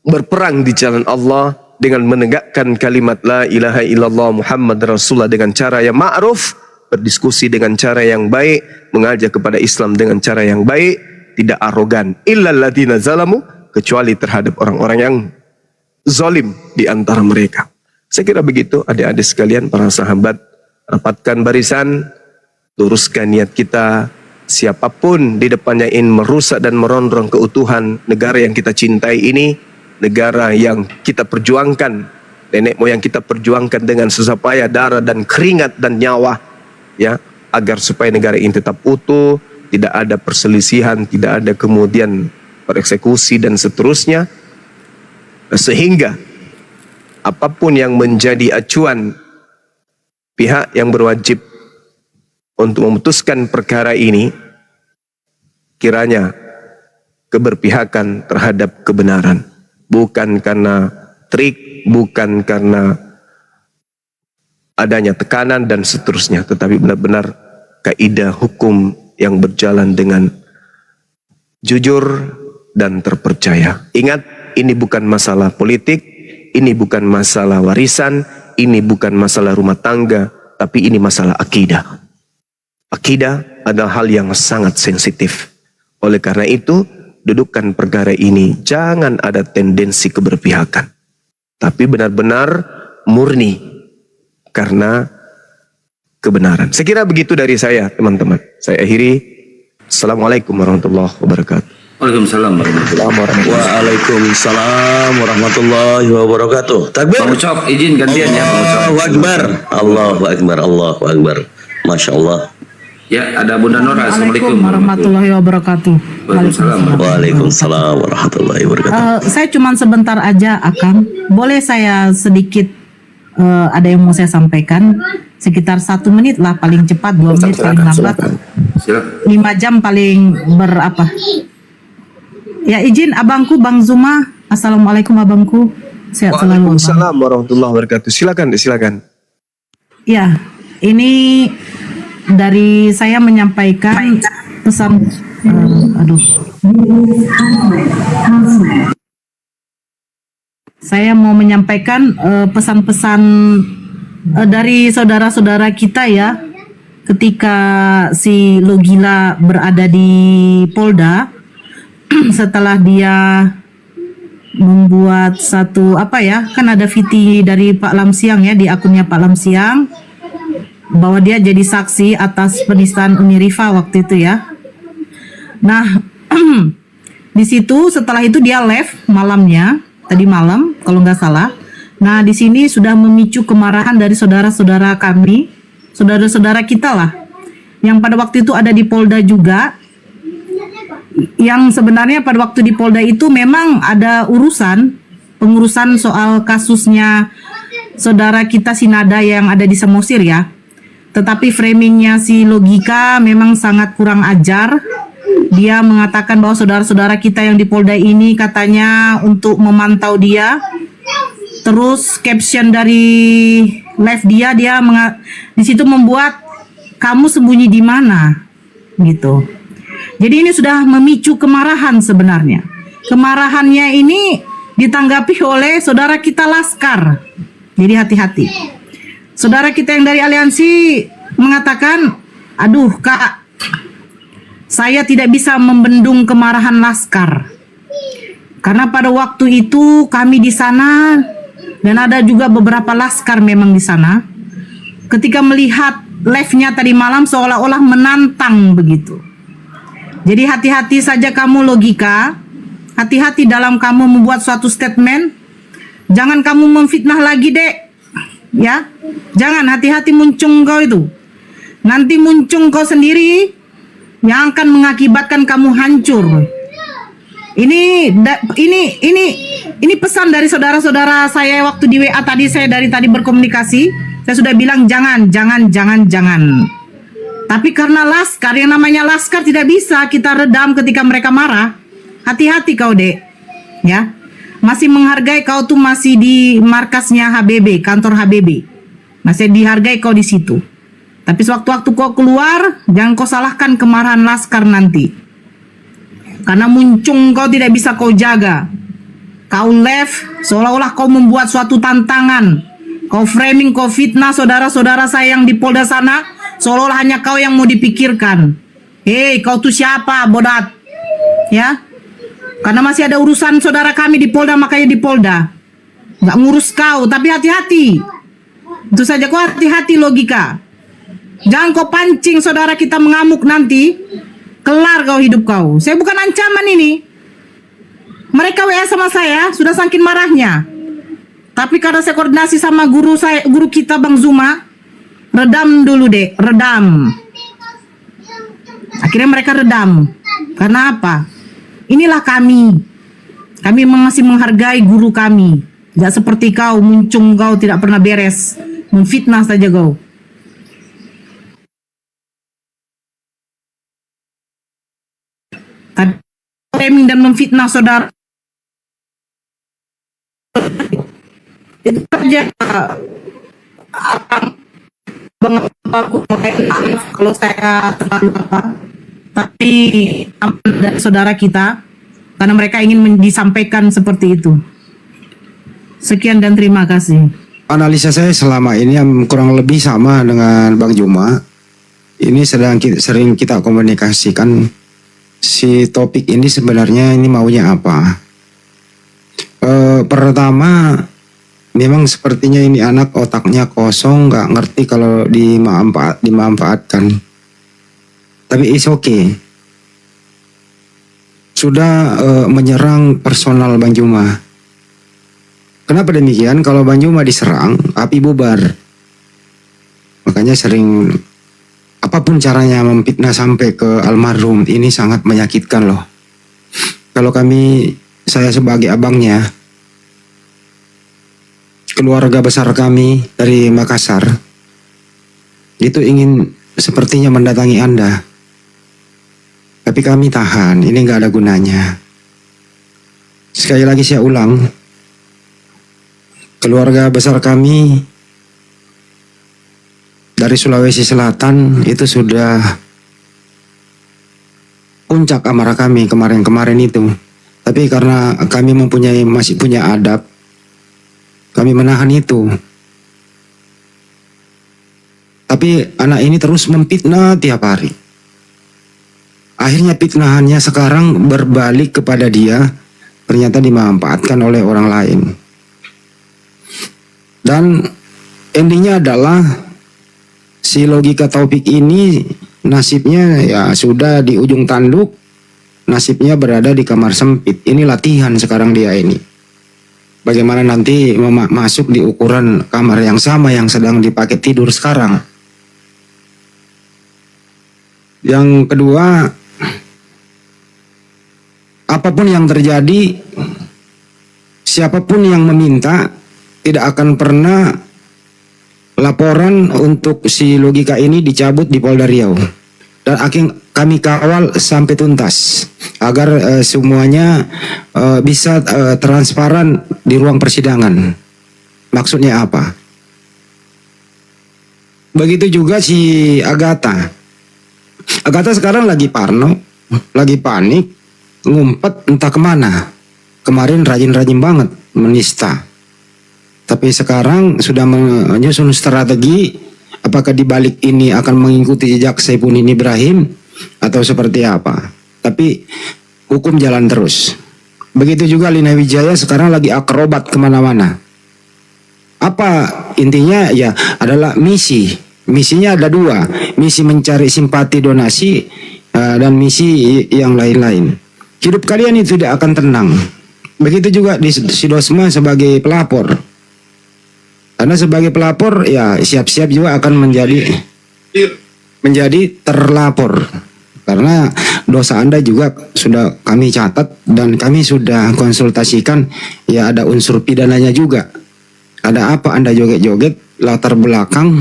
berperang di jalan Allah dengan menegakkan kalimat la ilaha illallah Muhammad Rasulullah dengan cara yang ma'ruf, berdiskusi dengan cara yang baik, mengajak kepada Islam dengan cara yang baik, tidak arogan. Illal ladzina zalamu, kecuali terhadap orang-orang yang zalim di antara mereka. Saya kira begitu adik-adik sekalian, para sahabat, rapatkan barisan, luruskan niat kita. Siapapun di depannya ingin merusak dan merongrong keutuhan negara yang kita cintai ini, negara yang kita perjuangkan, nenek moyang kita perjuangkan dengan susah payah darah dan keringat dan nyawa, ya, agar supaya negara ini tetap utuh, tidak ada perselisihan, tidak ada kemudian pereksekusi dan seterusnya, sehingga apapun yang menjadi acuan pihak yang berwajib untuk memutuskan perkara ini, kiranya keberpihakan terhadap kebenaran, bukan karena trik, bukan karena adanya tekanan dan seterusnya, tetapi benar-benar kaidah hukum yang berjalan dengan jujur dan terpercaya. Ingat, ini bukan masalah politik, ini bukan masalah warisan, ini bukan masalah rumah tangga, tapi ini masalah akidah. Akidah adalah hal yang sangat sensitif. Oleh karena itu, dudukkan perkara ini, jangan ada tendensi keberpihakan, tapi benar-benar murni karena kebenaran. Saya kira begitu dari saya, teman-teman. Saya akhiri. Assalamualaikum warahmatullahi wabarakatuh. Waalaikumsalam warahmatullahi wabarakatuh. Waalaikumsalam warahmatullahi wabarakatuh. Takbir. Bang Ucok, izin gantian ya Bang Ucok. Allahu Akbar. Allahu Akbar. Allahu Akbar. Masya Allah. Ya, ada Bunda Nora. Assalamualaikum warahmatullahi wabarakatuh. Waalaikumsalam. Waalaikumsalam warahmatullahi wabarakatuh. Saya cuma sebentar aja, Akang. Boleh saya sedikit ada yang mau saya sampaikan? Sekitar 1 menit lah, paling cepat 2 menit paling lambat. Silakan. 5 jam paling berapa? Ya izin abangku Bang Zuma. Assalamualaikum abangku. Sehat selalu. Waalaikumsalam warahmatullahi wabarakatuh. Silakan, silakan. Ya, ini dari saya menyampaikan pesan. Saya mau menyampaikan pesan-pesan dari saudara-saudara kita ya. Ketika si Logila berada di Polda, setelah dia membuat satu kan ada VT dari Pak Lamsiang ya, di akunnya Pak Lamsiang, bahwa dia jadi saksi atas penistaan Uni Rifa waktu itu ya. Nah, di situ setelah itu dia live malamnya, tadi malam kalau nggak salah. Nah, di sini sudah memicu kemarahan dari saudara-saudara kami, saudara-saudara kita lah, yang pada waktu itu ada di Polda juga. Yang sebenarnya pada waktu di Polda itu memang ada pengurusan soal kasusnya saudara kita Sinada yang ada di Samosir ya. Tetapi framingnya si Logika memang sangat kurang ajar. Dia mengatakan bahwa saudara-saudara kita yang di Polda ini katanya untuk memantau dia. Terus caption dari live dia di situ membuat kamu sembunyi di mana gitu. Jadi ini sudah memicu kemarahan sebenarnya. Kemarahannya ini ditanggapi oleh saudara kita Laskar. Jadi hati-hati. Saudara kita yang dari aliansi mengatakan, aduh Kak, saya tidak bisa membendung kemarahan Laskar. Karena pada waktu itu kami di sana, dan ada juga beberapa Laskar memang di sana, ketika melihat live-nya tadi malam seolah-olah menantang begitu. Jadi hati-hati saja kamu Logika, hati-hati dalam kamu membuat suatu statement. Jangan kamu memfitnah lagi dek, ya. Jangan, hati-hati muncung kau itu. Nanti muncung kau sendiri yang akan mengakibatkan kamu hancur. Ini pesan dari saudara-saudara saya waktu di WA tadi, saya dari tadi berkomunikasi. Saya sudah bilang jangan. Tapi karena Laskar, yang namanya Laskar tidak bisa kita redam ketika mereka marah. Hati-hati kau dek, ya. Masih menghargai kau tuh masih di markasnya HBB, kantor HBB. Masih dihargai kau di situ. Tapi sewaktu-waktu kau keluar, jangan kau salahkan kemarahan Laskar nanti. Karena muncung kau tidak bisa kau jaga. Kau left seolah-olah kau membuat suatu tantangan. Kau framing, kau fitnah saudara-saudara saya yang di Polda sana. Seolah-olah hanya kau yang mau dipikirkan. Hei, kau tuh siapa, bodat? Ya, karena masih ada urusan saudara kami di Polda, makanya di Polda. Nggak ngurus kau, tapi hati-hati. Itu saja, kau hati-hati Logika. Jangan kau pancing saudara kita mengamuk nanti. Kelar kau hidup kau. Saya bukan ancaman ini. Mereka WA sama saya, sudah saking marahnya. Tapi karena saya koordinasi sama guru kita Bang Zuma, redam dulu deh, redam. Akhirnya mereka redam. Karena apa? Inilah kami. Kami masih menghargai guru kami. Tidak seperti kau, muncung kau tidak pernah beres. Memfitnah saja kau. Framing dan memfitnah saudara. saja Bang aku maaf kalau saya terlalu apa, tapi dari saudara kita karena mereka ingin disampaikan seperti itu. Sekian dan terima kasih. Analisa saya selama ini yang kurang lebih sama dengan Bang Juma. Ini sering kita komunikasikan si topik ini sebenarnya ini maunya apa. Pertama, memang sepertinya ini anak otaknya kosong, nggak ngerti kalau dimanfaatkan. Tapi it's okay. Sudah menyerang personal Bang Juma. Kenapa demikian? Kalau Bang Juma diserang, api bubar. Makanya sering apapun caranya memfitnah sampai ke almarhum ini sangat menyakitkan loh. Kalau saya sebagai abangnya, keluarga besar kami dari Makassar itu ingin sepertinya mendatangi Anda, tapi kami tahan, ini nggak ada gunanya. Sekali lagi saya ulang, keluarga besar kami dari Sulawesi Selatan itu sudah puncak amarah kami kemarin-kemarin itu. Tapi karena kami masih punya adab, kami menahan itu. Tapi anak ini terus memfitnah tiap hari. Akhirnya fitnahannya sekarang berbalik kepada dia, ternyata dimanfaatkan oleh orang lain. Dan endingnya adalah si logika Taufik ini nasibnya ya sudah di ujung tanduk, nasibnya berada di kamar sempit. Ini latihan sekarang dia ini. Bagaimana nanti masuk di ukuran kamar yang sama yang sedang dipakai tidur sekarang. Yang kedua, apapun yang terjadi, siapapun yang meminta tidak akan pernah laporan untuk si logika ini dicabut di Polda Riau. Dan kami kawal sampai tuntas agar semuanya bisa transparan di ruang persidangan. Maksudnya apa? Begitu juga si Agatha. Agatha sekarang lagi parno, lagi panik, ngumpet entah kemana. Kemarin rajin-rajin banget menista. Tapi sekarang sudah menyusun strategi, apakah di balik ini akan mengikuti jejak Saifuddin Ibrahim atau seperti apa. Tapi hukum jalan terus. Begitu juga Lina Wijaya sekarang lagi akrobat kemana-mana. Apa intinya? Ya adalah misi. Misinya ada dua. Misi mencari simpati donasi dan misi yang lain-lain. Hidup kalian itu tidak akan tenang. Begitu juga di Sidosma sebagai pelapor. Karena sebagai pelapor ya siap-siap juga akan menjadi terlapor. Karena dosa Anda juga sudah kami catat dan kami sudah konsultasikan, ya ada unsur pidananya juga. Ada apa Anda joget-joget latar belakang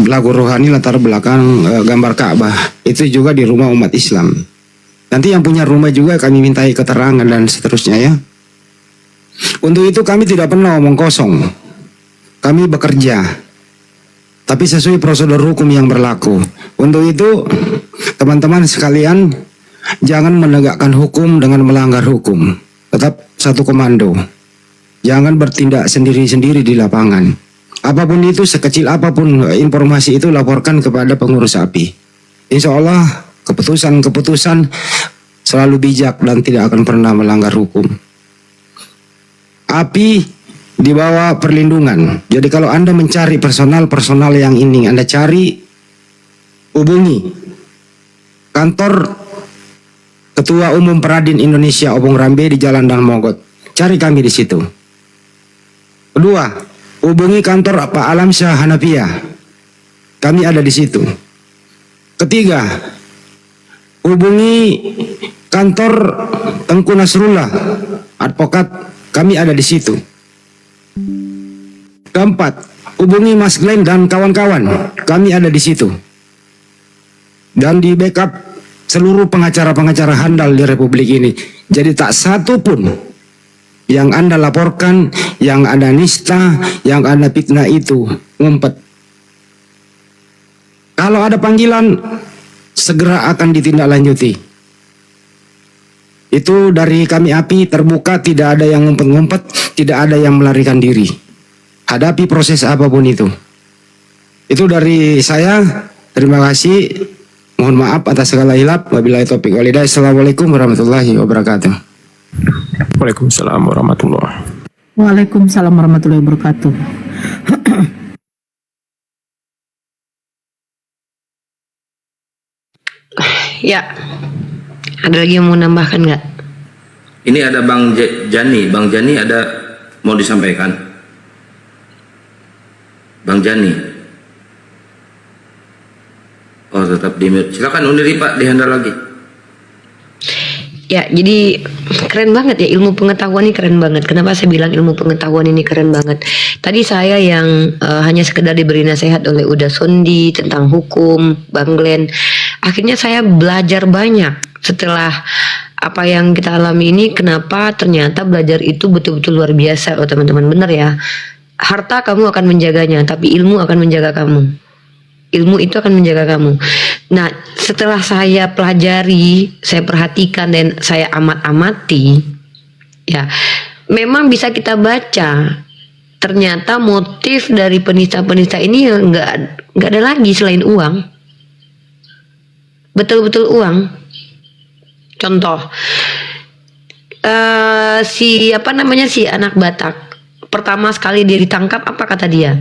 lagu rohani, latar belakang gambar Ka'bah. Itu juga di rumah umat Islam. Nanti yang punya rumah juga kami mintai keterangan dan seterusnya ya. Untuk itu kami tidak pernah omong kosong. Kami bekerja, tapi sesuai prosedur hukum yang berlaku. Untuk itu, teman-teman sekalian, jangan menegakkan hukum dengan melanggar hukum. Tetap satu komando. Jangan bertindak sendiri-sendiri di lapangan. Apapun itu, sekecil apapun informasi itu, laporkan kepada pengurus API. Insya Allah, keputusan-keputusan selalu bijak dan tidak akan pernah melanggar hukum. API di bawah perlindungan. Jadi kalau Anda mencari personal yang ini Anda cari, hubungi kantor Ketua Umum Peradin Indonesia Obong Rambe di Jalan Dan Mogot. Cari kami di situ. Kedua, hubungi kantor Pak Alamsyah Hanafiyah. Kami ada di situ. Ketiga, hubungi kantor Tengku Nasrullah, advokat. Kami ada di situ. Keempat, hubungi Mas Glenn dan kawan-kawan. Kami ada di situ. Dan di backup seluruh pengacara-pengacara handal di Republik ini. Jadi tak satu pun Yang Anda laporkan, yang Anda nista, yang Anda fitnah itu ngumpet. Kalau ada panggilan, segera akan ditindaklanjuti. Itu dari kami API terbuka, tidak ada yang ngumpet-ngumpet, tidak ada yang melarikan diri. Hadapi proses apapun itu. Itu dari saya. Terima kasih. Mohon maaf atas segala hilap. Wabillahi taufiq wal hidayah. Assalamualaikum warahmatullahi wabarakatuh. Waalaikumsalam warahmatullahi. Waalaikumsalam warahmatullahi wabarakatuh. Ya, ada lagi yang mau nambahkan nggak? Ini ada Bang Jani. Bang Jani ada mau disampaikan? Bang Jani. Oh, tetap di mute. Silakan undiri Pak, dihandle lagi. Ya, jadi keren banget ya, ilmu pengetahuan ini keren banget. Kenapa saya bilang ilmu pengetahuan ini keren banget? Tadi saya yang hanya sekedar diberi nasihat oleh Uda Sondi tentang hukum, Bang Glenn. Akhirnya saya belajar banyak setelah apa yang kita alami ini. Kenapa ternyata belajar itu betul-betul luar biasa, oh teman-teman, benar ya. Harta kamu akan menjaganya, tapi ilmu akan menjaga kamu. Ilmu itu akan menjaga kamu. Nah, setelah saya pelajari, saya perhatikan dan saya amat-amati, ya, memang bisa kita baca. Ternyata motif dari penista-penista ini nggak ada lagi selain uang. Betul-betul uang. Contoh, si anak Batak pertama sekali dia ditangkap, apa kata dia?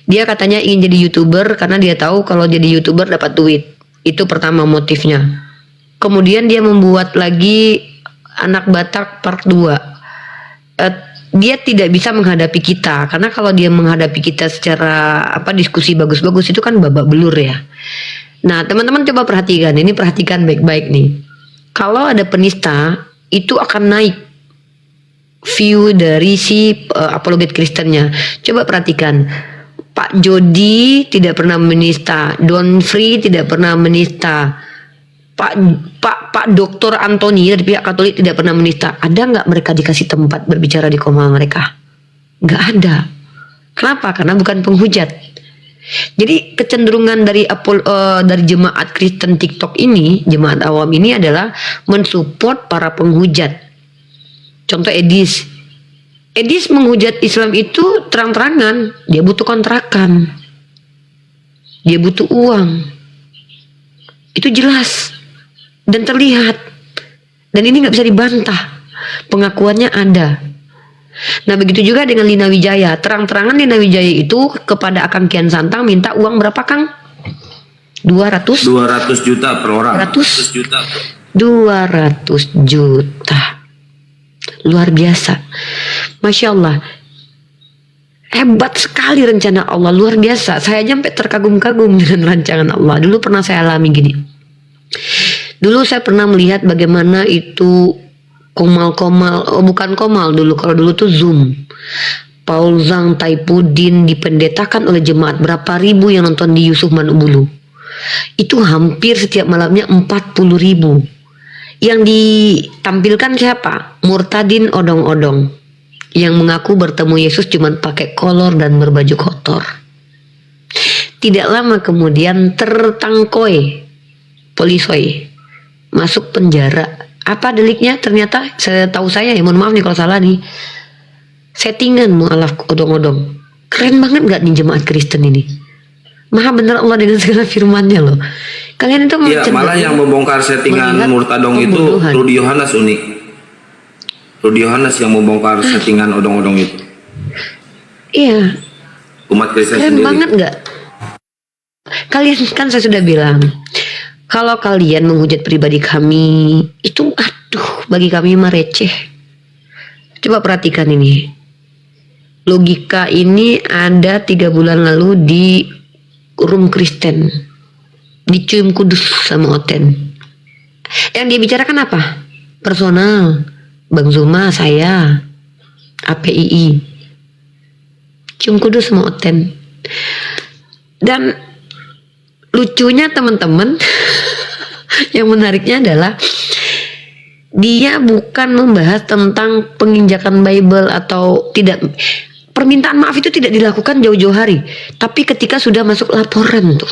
Dia katanya ingin jadi YouTuber karena dia tahu kalau jadi YouTuber dapat duit. Itu pertama motifnya. Kemudian dia membuat lagi anak Batak part 2. Dia tidak bisa menghadapi kita karena kalau dia menghadapi kita secara diskusi bagus-bagus itu kan babak belur ya. Nah, teman-teman coba perhatikan, ini perhatikan baik-baik nih. Kalau ada penista itu akan naik view dari si apologet Kristennya. Coba perhatikan. Pak Jody tidak pernah menista, Don Free tidak pernah menista, Pak Dr. Anthony dari pihak Katolik tidak pernah menista. Ada nggak mereka dikasih tempat berbicara di koma mereka? Nggak ada. Kenapa? Karena bukan penghujat. Jadi kecenderungan dari jemaat Kristen TikTok ini, jemaat awam ini adalah mensupport para penghujat. Contoh Edis menghujat Islam itu terang-terangan. Dia butuh kontrakan, dia butuh uang. Itu jelas dan terlihat. Dan ini nggak bisa dibantah. Pengakuannya ada. Nah, begitu juga dengan Lina Wijaya. Terang-terangan Lina Wijaya itu kepada Akang Kian Santang minta uang berapa, Kang? 200 juta per orang. 200 juta. Luar biasa. Masya Allah. Hebat sekali rencana Allah, luar biasa. Saya aja sampai terkagum-kagum dengan rancangan Allah. Dulu pernah saya alami gini. Dulu saya pernah melihat bagaimana itu bukan komal dulu. Kalau dulu tuh Zoom. Paul Zhang Taipudin dipendetakan oleh jemaat. Berapa ribu yang nonton di Yusuf Manubulu. Itu hampir setiap malamnya 40.000. Yang ditampilkan siapa? Murtadin odong-odong. Yang mengaku bertemu Yesus cuma pakai kolor dan berbaju kotor. Tidak lama kemudian tertangkoi polisoi, masuk penjara. Apa deliknya? Ternyata setahu saya, ya mohon maaf nih kalau salah nih, settingan mu'alaf odong-odong. Keren banget gak nih jemaat Kristen ini? Maha benar Allah dengan segala firman-Nya loh. Kalian itu malah yang membongkar settingan murtadong itu Rudi Yohanes unik. Rudi Yohanes yang membongkar settingan odong-odong itu. Iya. Umat Kristen keren sendiri. Banget nggak? Kalian kan saya sudah bilang, kalau kalian menghujat pribadi kami, itu bagi kami mah receh. Coba perhatikan ini. Logika ini ada 3 bulan lalu di room Kristen. Dicium kudus sama Oten. Yang dia bicarakan apa? Personal. Bang Zuma, saya, APII, cium kudus sama Oten. Dan lucunya teman-teman, yang menariknya adalah Dia bukan membahas tentang penginjakan Bible atau tidak. Permintaan maaf itu tidak dilakukan jauh-jauh hari, tapi ketika sudah masuk laporan tuh.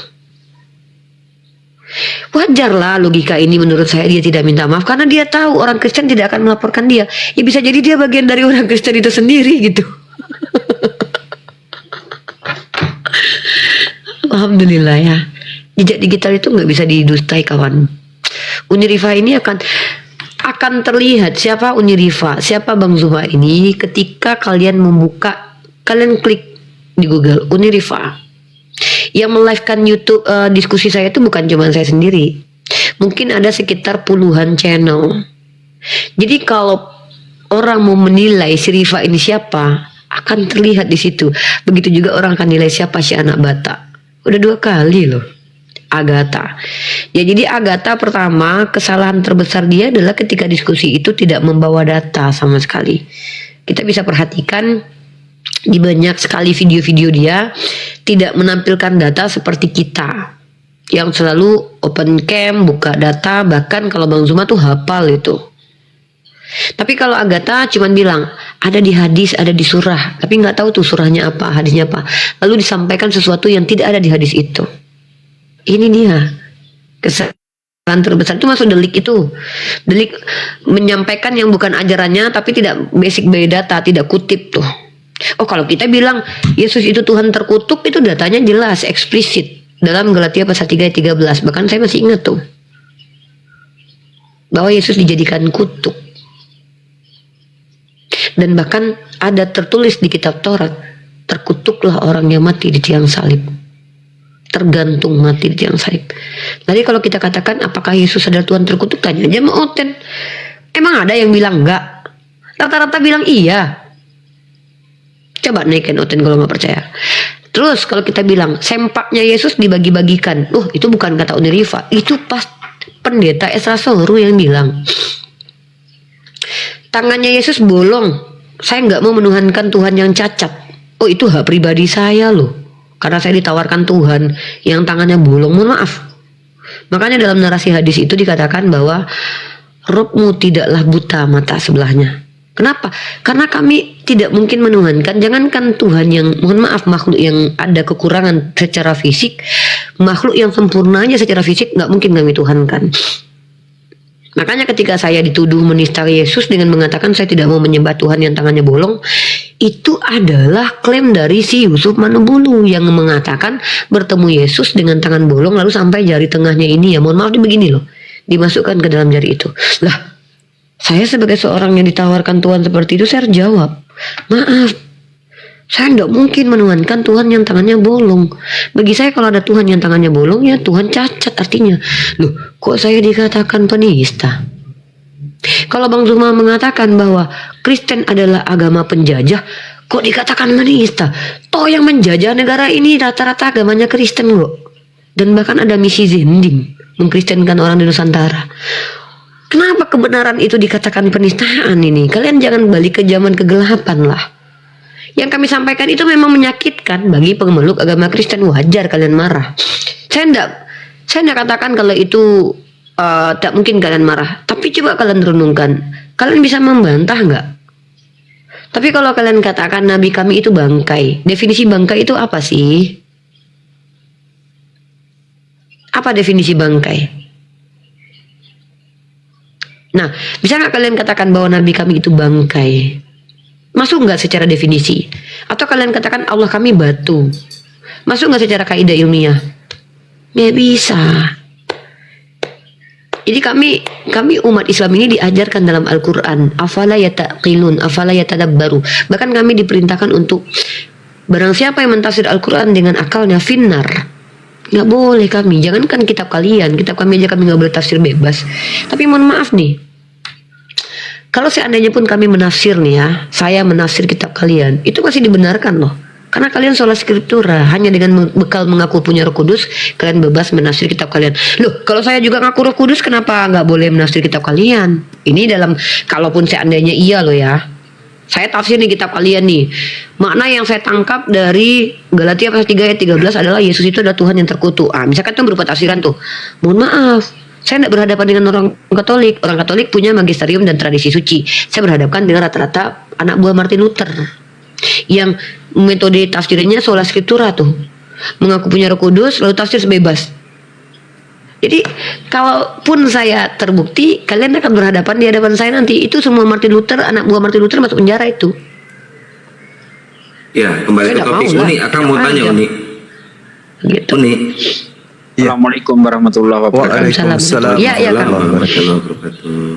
Wajarlah logika ini menurut saya dia tidak minta maaf karena dia tahu orang Kristen tidak akan melaporkan dia. Ya bisa jadi dia bagian dari orang Kristen itu sendiri gitu. Alhamdulillah ya. Jejak digital itu nggak bisa didustai kawan. Unirifa ini akan terlihat siapa Unirifa, siapa Bang Zuma ini ketika kalian kalian klik di Google Unirifa. Yang melivekan YouTube diskusi saya itu bukan cuma saya sendiri. Mungkin ada sekitar puluhan channel. Jadi kalau orang mau menilai si Rifa ini siapa, akan terlihat di situ. Begitu juga orang akan nilai siapa si anak Batak. Udah 2 kali loh. Agatha. Ya jadi Agatha pertama kesalahan terbesar dia adalah ketika diskusi itu tidak membawa data sama sekali. Kita bisa perhatikan di banyak sekali video-video dia tidak menampilkan data seperti kita yang selalu open cam, buka data, bahkan kalau Bang Zuma tuh hafal itu. Tapi kalau Agatha cuman bilang ada di hadis, ada di surah, tapi nggak tahu tuh surahnya apa, hadisnya apa. Lalu disampaikan sesuatu yang tidak ada di hadis itu. Ini dia kesalahan terbesar itu masuk delik itu. Delik menyampaikan yang bukan ajarannya tapi tidak basic by data, tidak kutip tuh. Oh kalau kita bilang Yesus itu Tuhan terkutuk, itu datanya jelas, eksplisit dalam Galatia pasal 3 ayat 13. Bahkan saya masih ingat tuh bahwa Yesus dijadikan kutuk. Dan bahkan ada tertulis di kitab Taurat, terkutuklah orang yang mati di tiang salib. Tergantung mati di tiang salib. Jadi kalau kita katakan apakah Yesus adalah Tuhan terkutuk, tanya aja sama Oten. Emang ada yang bilang enggak? Rata-rata bilang iya. Coba naikin Oten kalau nggak percaya. Terus kalau kita bilang sempaknya Yesus dibagi-bagikan, itu bukan kata Unirifa, itu pas pendeta Esra Soru yang bilang tangannya Yesus bolong. Saya nggak mau menuhankan Tuhan yang cacat. Oh itu hak pribadi saya loh. Karena saya ditawarkan Tuhan yang tangannya bolong, mohon maaf. Makanya dalam narasi hadis itu dikatakan bahwa Robmu tidaklah buta mata sebelahnya. Kenapa? Karena kami tidak mungkin menuhankan, jangankan Tuhan yang, mohon maaf, makhluk yang ada kekurangan secara fisik, makhluk yang sempurna aja secara fisik nggak mungkin kami tuhankan. Makanya ketika saya dituduh menista Yesus dengan mengatakan saya tidak mau menyembah Tuhan yang tangannya bolong, itu adalah klaim dari si Yusuf Manubulu yang mengatakan bertemu Yesus dengan tangan bolong lalu sampai jari tengahnya ini, ya mohon maaf begini loh, dimasukkan ke dalam jari itu. Lah, saya sebagai seorang yang ditawarkan Tuhan seperti itu, saya jawab, maaf, saya tidak mungkin menuhankan Tuhan yang tangannya bolong. Bagi saya kalau ada Tuhan yang tangannya bolong, ya Tuhan cacat artinya. Loh, kok saya dikatakan penista? Kalau Bang Zuma mengatakan bahwa Kristen adalah agama penjajah, kok dikatakan penista? Toh yang menjajah negara ini rata-rata agamanya Kristen loh. Dan bahkan ada misi Zending, mengkristenkan orang di Nusantara. Kenapa kebenaran itu dikatakan penistaan ini? Kalian jangan balik ke zaman kegelapan lah. Yang kami sampaikan itu memang menyakitkan bagi pemeluk agama Kristen, wajar kalian marah. Saya enggak katakan kalau itu tak mungkin kalian marah. Tapi coba kalian renungkan, kalian bisa membantah nggak? Tapi kalau kalian katakan nabi kami itu bangkai, definisi bangkai itu apa sih? Apa definisi bangkai? Nah, bisa nggak kalian katakan bahwa nabi kami itu bangkai? Masuk nggak secara definisi? Atau kalian katakan Allah kami batu? Masuk nggak secara kaidah ilmiah? Nggak bisa. Jadi kami umat Islam ini diajarkan dalam Al-Quran, afala yataqilun, afala yatadabbaru. Bahkan kami diperintahkan untuk barang siapa yang mentafsir Al-Quran dengan akalnya finnar. Nggak boleh kami. Jangankan kitab kalian, kitab kami aja kami nggak boleh tafsir bebas. Tapi mohon maaf nih, kalau seandainya pun kami menafsir nih ya, saya menafsir kitab kalian, itu masih dibenarkan loh. Karena kalian sholat skriptura, hanya dengan bekal mengaku punya Roh Kudus, kalian bebas menafsir kitab kalian. Loh, kalau saya juga ngaku Roh Kudus, kenapa nggak boleh menafsir kitab kalian? Ini dalam, kalaupun seandainya iya loh ya, saya tafsir nih kitab kalian nih. Makna yang saya tangkap dari Galatia pasal 3 ayat 13 adalah Yesus itu adalah Tuhan yang terkutuk. Misalkan itu berupa tafsiran tuh. Mohon maaf, Saya tidak berhadapan dengan orang Katolik. Orang Katolik punya magisterium dan tradisi suci. Saya berhadapkan dengan rata-rata anak buah Martin Luther yang metode tafsirnya sola scriptura tuh, mengaku punya Roh Kudus lalu tafsir sebebas. Jadi kalaupun saya terbukti, kalian akan berhadapan di hadapan saya nanti. Itu semua Martin Luther, anak buah Martin Luther masuk penjara itu. Ya, kembali Saya ke nggak topik mau lah. Uni. Akan mau Enak tanya aja. Uni. Gitu. Uni. Ya. Assalamualaikum warahmatullahi wabarakatuh. Waalaikumsalam Ya, ya, Kang. warahmatullahi wabarakatuh.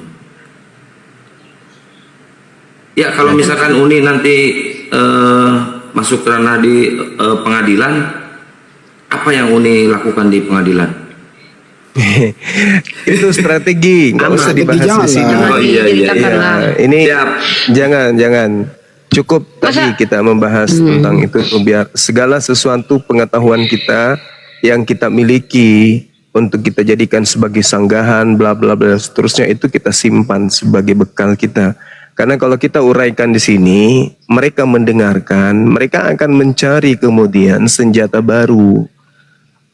Ya, kalau misalkan Uni nanti masuk ke ranah di pengadilan, apa yang Uni lakukan di pengadilan? Itu strategi, nggak usah dibahas jangan di sini. lah. Oh, iya, iya, Diceritakan iya. lah. Ini Siap. jangan. Cukup Masa- tadi kita membahas tentang itu, biar segala sesuatu pengetahuan kita yang kita miliki untuk kita jadikan sebagai sanggahan, bla bla bla seterusnya, itu kita simpan sebagai bekal kita. Karena kalau kita uraikan di sini, mereka mendengarkan, mereka akan mencari kemudian senjata baru.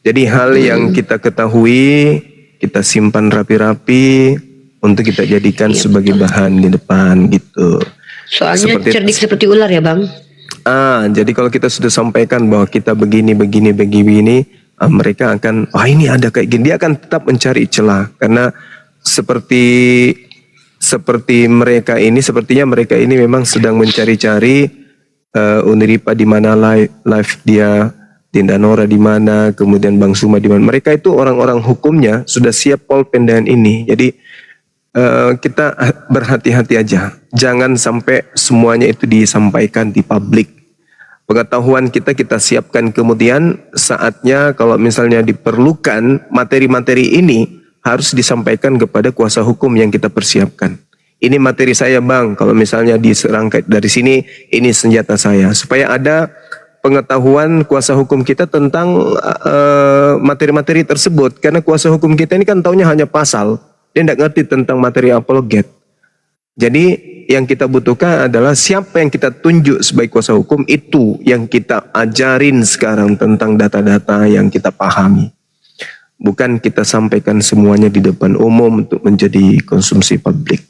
Jadi hal yang kita ketahui, kita simpan rapi-rapi untuk kita jadikan sebagai bahan di depan gitu. Soalnya cerdik seperti ular ya Bang. Jadi kalau kita sudah sampaikan bahwa kita begini, mereka akan, ini ada kayak gini. Dia akan tetap mencari celah. Karena seperti mereka ini, sepertinya mereka ini memang sedang mencari-cari Uniripa di mana live dia, Dinda Nora di mana, kemudian Bang Suma di mana. Mereka itu orang-orang hukumnya sudah siap pulpen dengan ini. Jadi kita berhati-hati aja. Jangan sampai semuanya itu disampaikan di publik. Pengetahuan kita siapkan, kemudian saatnya kalau misalnya diperlukan materi-materi ini harus disampaikan kepada kuasa hukum yang kita persiapkan. Ini materi saya Bang, kalau misalnya diserangkai dari sini, ini senjata saya. Supaya ada pengetahuan kuasa hukum kita tentang materi-materi tersebut. Karena kuasa hukum kita ini kan taunya hanya pasal, dia tidak ngerti tentang materi apologet. Jadi yang kita butuhkan adalah siapa yang kita tunjuk sebagai kuasa hukum, itu yang kita ajarin sekarang tentang data-data yang kita pahami. Bukan kita sampaikan semuanya di depan umum untuk menjadi konsumsi publik.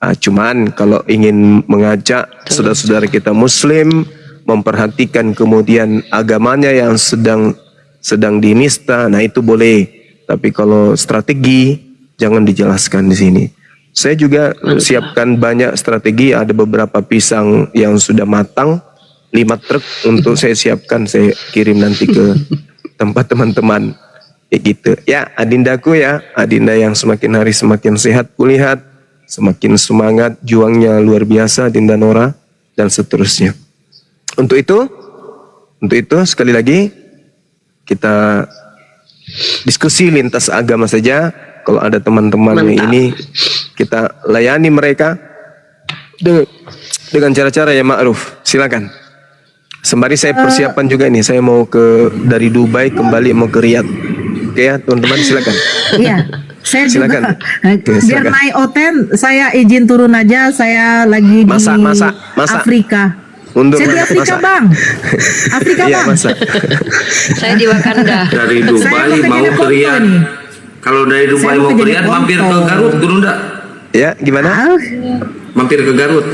Cuman kalau ingin mengajak saudara-saudara kita Muslim memperhatikan kemudian agamanya yang sedang dinista, nah itu boleh. Tapi kalau strategi jangan dijelaskan di sini. Saya juga siapkan banyak strategi, ada beberapa pisang yang sudah matang, 5 truk untuk saya siapkan, saya kirim nanti ke tempat teman-teman. Kayak gitu. Ya, adindaku ya, adinda yang semakin hari semakin sehat kulihat, semakin semangat, juangnya luar biasa, Dinda Nora, dan seterusnya. Untuk itu sekali lagi kita diskusi lintas agama saja. Kalau ada teman-teman yang ini, kita layani mereka dengan cara-cara yang ma'ruf. Silakan. Sembari saya persiapan juga ini, saya mau dari Dubai kembali mau ke Riyadh. Oke ya, teman-teman silakan. Iya, saya Silakan. juga. Oke, Biar silakan. naik O10, saya izin turun aja. Saya lagi di Masa. Afrika. Mundur, Saya di Afrika masa. Bang. Afrika Iya, Bang. masa. Saya di Wakanda. Dari Saya Dubai mau ke mau ke Jeneponto Riyadh. nih. Kalau dari Dubai Saya mau mau ke ke Riyadh, mampir ke Jeneponto. Garut, Gurunda. Ya, gimana? Mampir ke Garut.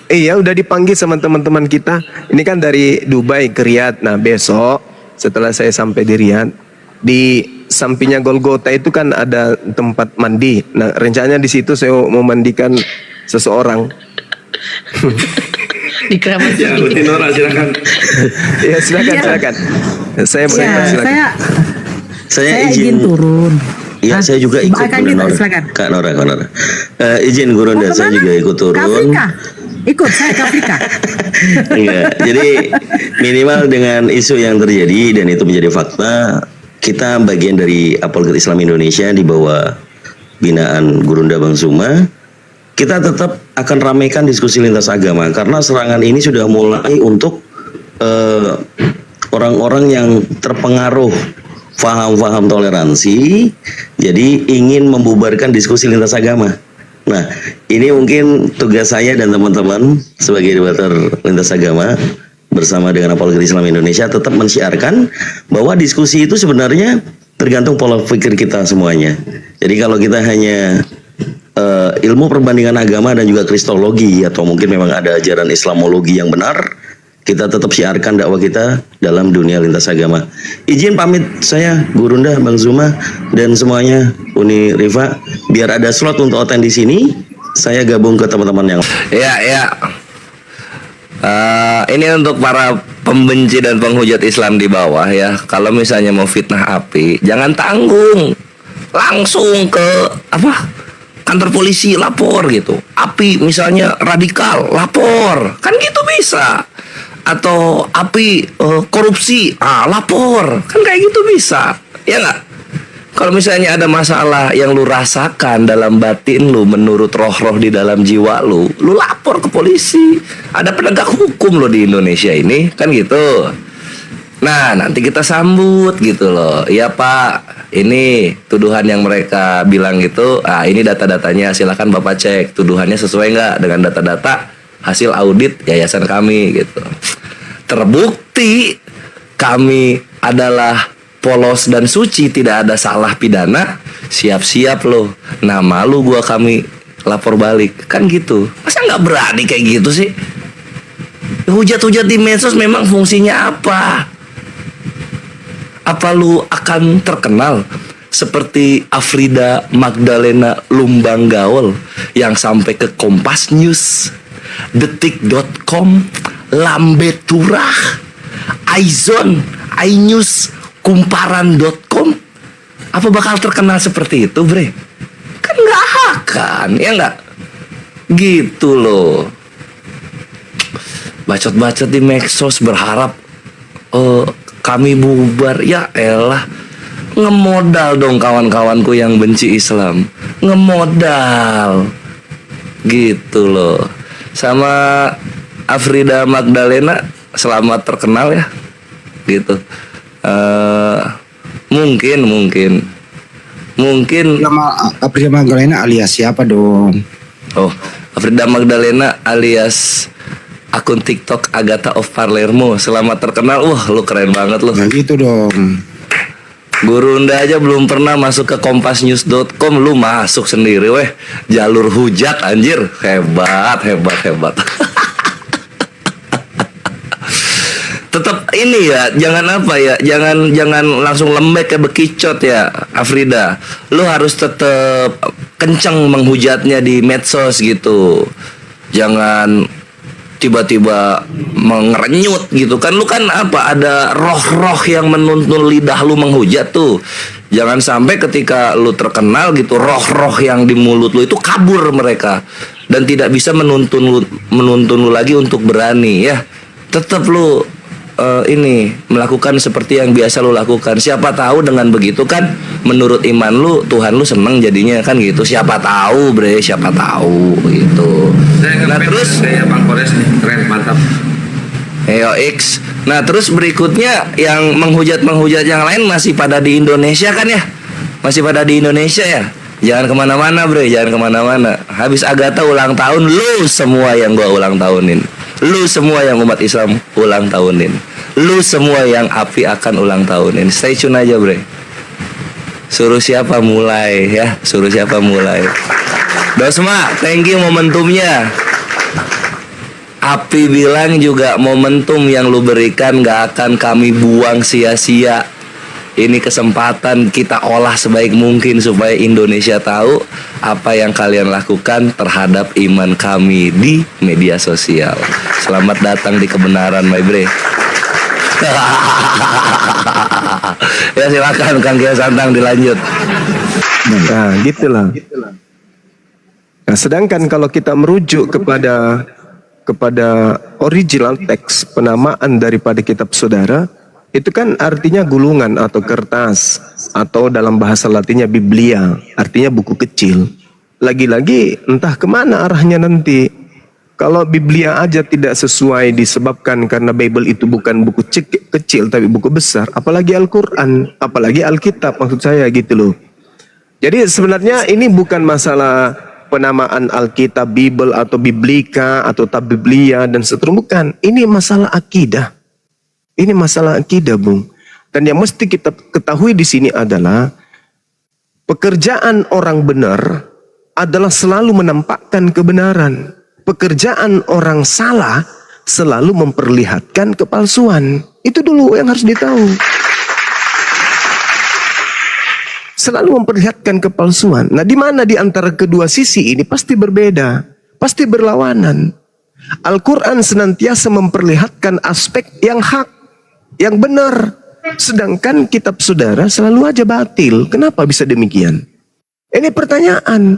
Iya, udah dipanggil sama teman-teman kita. Ini kan dari Dubai ke Riyadh. Nah, besok setelah saya sampai di Riyadh, di sampingnya Golgota itu kan ada tempat mandi. Nah, rencananya di situ saya mau mandikan seseorang. Di Keramat Ya, Uti Nora silakan. Ya, silakan. Saya boleh Ya, silakan. saya izin turun. Ya, saya juga ikut Akan Guru gitu, Nora. silakan. Kak Nora. Izin Gurunda, Mau saya kemana? juga ikut Ke turun. Afrika. Ikut saya ke Afrika. Enggak. Jadi minimal dengan isu yang terjadi dan itu menjadi fakta, kita bagian dari Apologet Islam Indonesia di bawah binaan Gurunda Bang Suma. Kita tetap akan ramaikan diskusi lintas agama karena serangan ini sudah mulai untuk orang-orang yang terpengaruh faham-faham toleransi, jadi ingin membubarkan diskusi lintas agama. Nah, ini mungkin tugas saya dan teman-teman sebagai debater lintas agama bersama dengan Apologet Islam Indonesia tetap mensyiarkan bahwa diskusi itu sebenarnya tergantung pola pikir kita semuanya. Jadi kalau kita hanya ilmu perbandingan agama dan juga kristologi, atau mungkin memang ada ajaran Islamologi yang benar, kita tetap siarkan dakwah kita dalam dunia lintas agama. Izin pamit saya, Gurunda, Bang Zuma, dan semuanya, Uni Rifa, biar ada slot untuk oten di sini, saya gabung ke teman-teman yang Ya. Ini untuk para pembenci dan penghujat Islam di bawah ya. Kalau misalnya mau fitnah API, jangan tanggung, langsung ke kantor polisi, lapor gitu. API misalnya radikal, lapor, kan gitu bisa. Atau API korupsi, lapor, kan kayak gitu bisa, ya nggak? Kalau misalnya ada masalah yang lu rasakan dalam batin lu, menurut roh-roh di dalam jiwa lu lapor ke polisi. Ada penegak hukum lo di Indonesia ini, kan gitu. Nah, nanti kita sambut gitu loh. Iya Pak, ini tuduhan yang mereka bilang gitu. Ini data-datanya, silakan Bapak cek tuduhannya sesuai nggak dengan data-data hasil audit yayasan kami gitu. Terbukti kami adalah polos dan suci, tidak ada salah pidana, siap-siap loh. Nama lu kami lapor balik, kan gitu. Masa nggak berani kayak gitu sih? Hujat-hujat di medsos memang fungsinya apa? Apa lu akan terkenal seperti Afrida Magdalena Lumbang Gaul yang sampai ke Kompas News, Detik.com, Lambe Turah, iZone, iNews, Kumparan.com? Apa bakal terkenal seperti itu, Bre? Kan nggak akan, ya nggak? Gitu loh. Bacot-bacot di medsos berharap kami bubar, ya elah. Ngemodal dong kawan-kawanku yang benci Islam, ngemodal gitu loh. Sama Afrida Magdalena, selamat terkenal ya gitu. Mungkin Nama Afrida Magdalena alias siapa dong? Afrida Magdalena alias akun TikTok Agatha of Palermo, selamat terkenal. Wah, lu keren banget lu. Nah gitu dong. Gurunda aja belum pernah masuk ke kompasnews.com, lu masuk sendiri weh. Jalur hujat anjir. Hebat. Tetap ini ya, jangan langsung lembek kayak bekicot ya, Afrida. Lu harus tetap kenceng menghujatnya di medsos gitu. Jangan tiba-tiba mengerenyut gitu kan. Lu kan ada roh-roh yang menuntun lidah lu menghujat tuh. Jangan sampai ketika lu terkenal gitu, roh-roh yang di mulut lu itu kabur mereka dan tidak bisa menuntun lu lagi untuk berani ya. Tetap lu melakukan seperti yang biasa lu lakukan. Siapa tahu dengan begitu kan, menurut iman lu, Tuhan lu seneng jadinya kan gitu. Siapa tahu bre, siapa tahu gitu. Nah terus kayak Bang Kores nih, keren, mantap. X. Nah terus berikutnya yang menghujat yang lain masih pada di Indonesia kan ya? Masih pada di Indonesia ya? Jangan kemana-mana bre, jangan kemana-mana. Habis Agatha ulang tahun, lu semua yang gua ulang tahunin. Lu semua yang umat Islam ulang tahunin. Lu semua yang API akan ulang tahunin. Stay tune aja bre. Suruh siapa mulai ya, suruh siapa mulai. Dosma, thank you momentumnya. API bilang juga momentum yang lu berikan gak akan kami buang sia-sia. Ini kesempatan kita olah sebaik mungkin supaya Indonesia tahu apa yang kalian lakukan terhadap iman kami di media sosial. Selamat datang di kebenaran, my bre. Ya silakan Kang Kiai Santang dilanjut. Nah, gitulah. Nah, sedangkan kalau kita merujuk kepada original teks penamaan daripada kitab saudara, itu kan artinya gulungan atau kertas, atau dalam bahasa Latinnya Biblia, artinya buku kecil. Lagi-lagi entah kemana arahnya nanti. Kalau Biblia aja tidak sesuai disebabkan karena Bible itu bukan buku kecil tapi buku besar, apalagi Al-Quran, apalagi Alkitab maksud saya gitu loh. Jadi sebenarnya ini bukan masalah penamaan Alkitab, Bible atau Biblika atau Tabiblia dan seterusnya, bukan. Ini masalah akidah. Ini masalah akidah, Bung. Dan yang mesti kita ketahui di sini adalah pekerjaan orang benar adalah selalu menampakkan kebenaran. Pekerjaan orang salah selalu memperlihatkan kepalsuan. Itu dulu yang harus ditahu. Selalu memperlihatkan kepalsuan. Nah, di mana di antara kedua sisi ini pasti berbeda, pasti berlawanan. Al-Quran senantiasa memperlihatkan aspek yang hak, yang benar. Sedangkan kitab saudara selalu aja batil. Kenapa bisa demikian? Ini pertanyaan.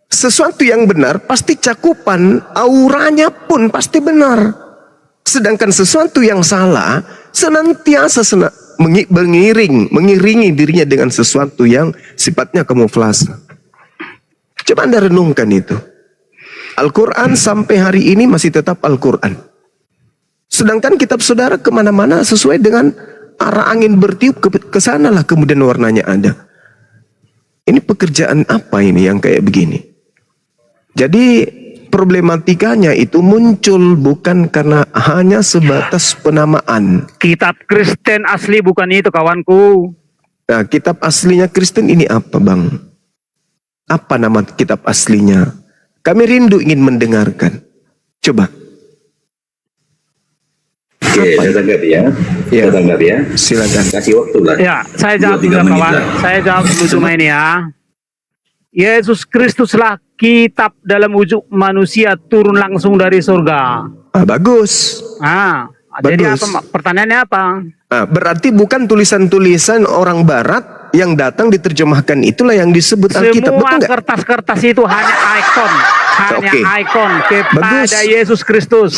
Sesuatu yang benar pasti cakupan auranya pun pasti benar. Sedangkan sesuatu yang salah senantiasa mengiringi dirinya dengan sesuatu yang sifatnya kamuflase. Coba Anda renungkan itu. Al-Quran sampai hari ini masih tetap Al-Quran. Sedangkan kitab saudara kemana-mana sesuai dengan arah angin bertiup ke sana lah kemudian warnanya ada. Ini pekerjaan apa ini yang kayak begini? Jadi problematikanya itu muncul bukan karena hanya sebatas penamaan. Kitab Kristen asli bukan itu, kawanku. Nah, kitab aslinya Kristen ini apa, Bang? Apa nama kitab aslinya? Kami rindu ingin mendengarkan. Coba. Oke, saya tanggapi ya. Ya. Saya tanggapi ya. Silakan. Kasih waktu lah. Ya, saya jawab 2-3 dulu menit kawan. lah. Saya jawab dulu cuma ini ya. Yesus Kristuslah kitab dalam wujud manusia turun langsung dari surga. Ah, bagus. Jadi Bagus. apa pertanyaannya apa? Nah, berarti bukan tulisan-tulisan orang barat yang datang diterjemahkan itulah yang disebut Alkitab, betul Semua nggak? kertas-kertas itu hanya ikon, hanya Oke. ikon kepada Bagus. Yesus Kristus.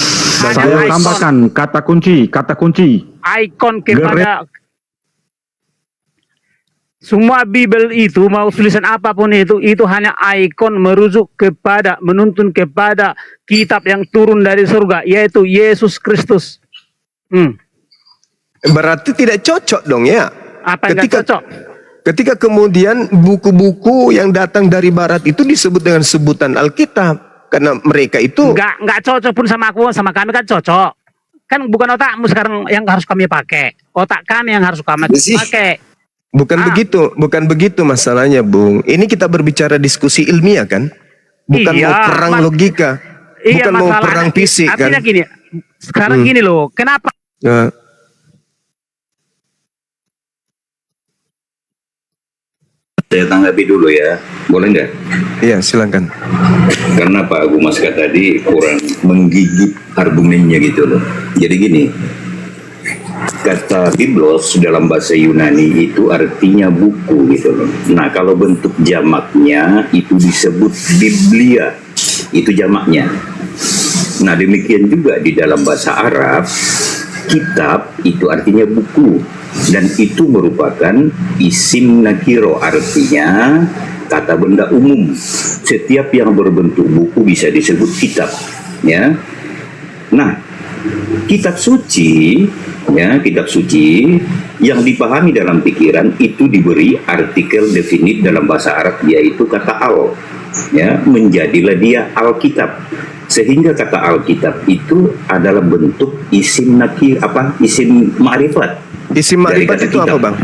Hanya Saya ikon, tambahkan kata kunci. ikon kepada semua Bible itu, mau tulisan apapun itu hanya ikon merujuk kepada, menuntun kepada kitab yang turun dari surga, yaitu Yesus Kristus. Berarti tidak cocok dong ya. Apa yang nggak cocok? Ketika kemudian buku-buku yang datang dari barat itu disebut dengan sebutan Alkitab, karena mereka itu Nggak cocok pun sama aku, sama kami kan cocok. Kan bukan otakmu sekarang yang harus kami pakai, otak kami yang harus kami pakai. bukan begitu masalahnya, Bung. Ini kita berbicara diskusi ilmiah kan, bukan Iya, mau perang logika, bukan mau masalahnya perang fisik kan. artinya gini, sekarang gini loh, kenapa Nah, Saya tanggapi dulu ya. Boleh nggak? iya silakan. Karena Pak Abu Maska tadi kurang menggigit argumennya gitu loh. Jadi gini, kata biblos dalam bahasa Yunani itu artinya buku gitu loh. Nah, kalau bentuk jamaknya itu disebut Biblia, itu jamaknya. Nah, demikian juga di dalam bahasa Arab, kitab itu artinya buku, dan itu merupakan isim nakiro, artinya kata benda umum. Setiap yang berbentuk buku bisa disebut kitab, ya. Nah, kitab suci, ya, kitab suci yang dipahami dalam pikiran itu diberi artikel definit dalam bahasa Arab, yaitu kata al, ya, menjadilah dia Alkitab. Sehingga kata Alkitab itu adalah bentuk isim nakir, isim ma'rifat. Isim ma'rifat itu apa, Bang?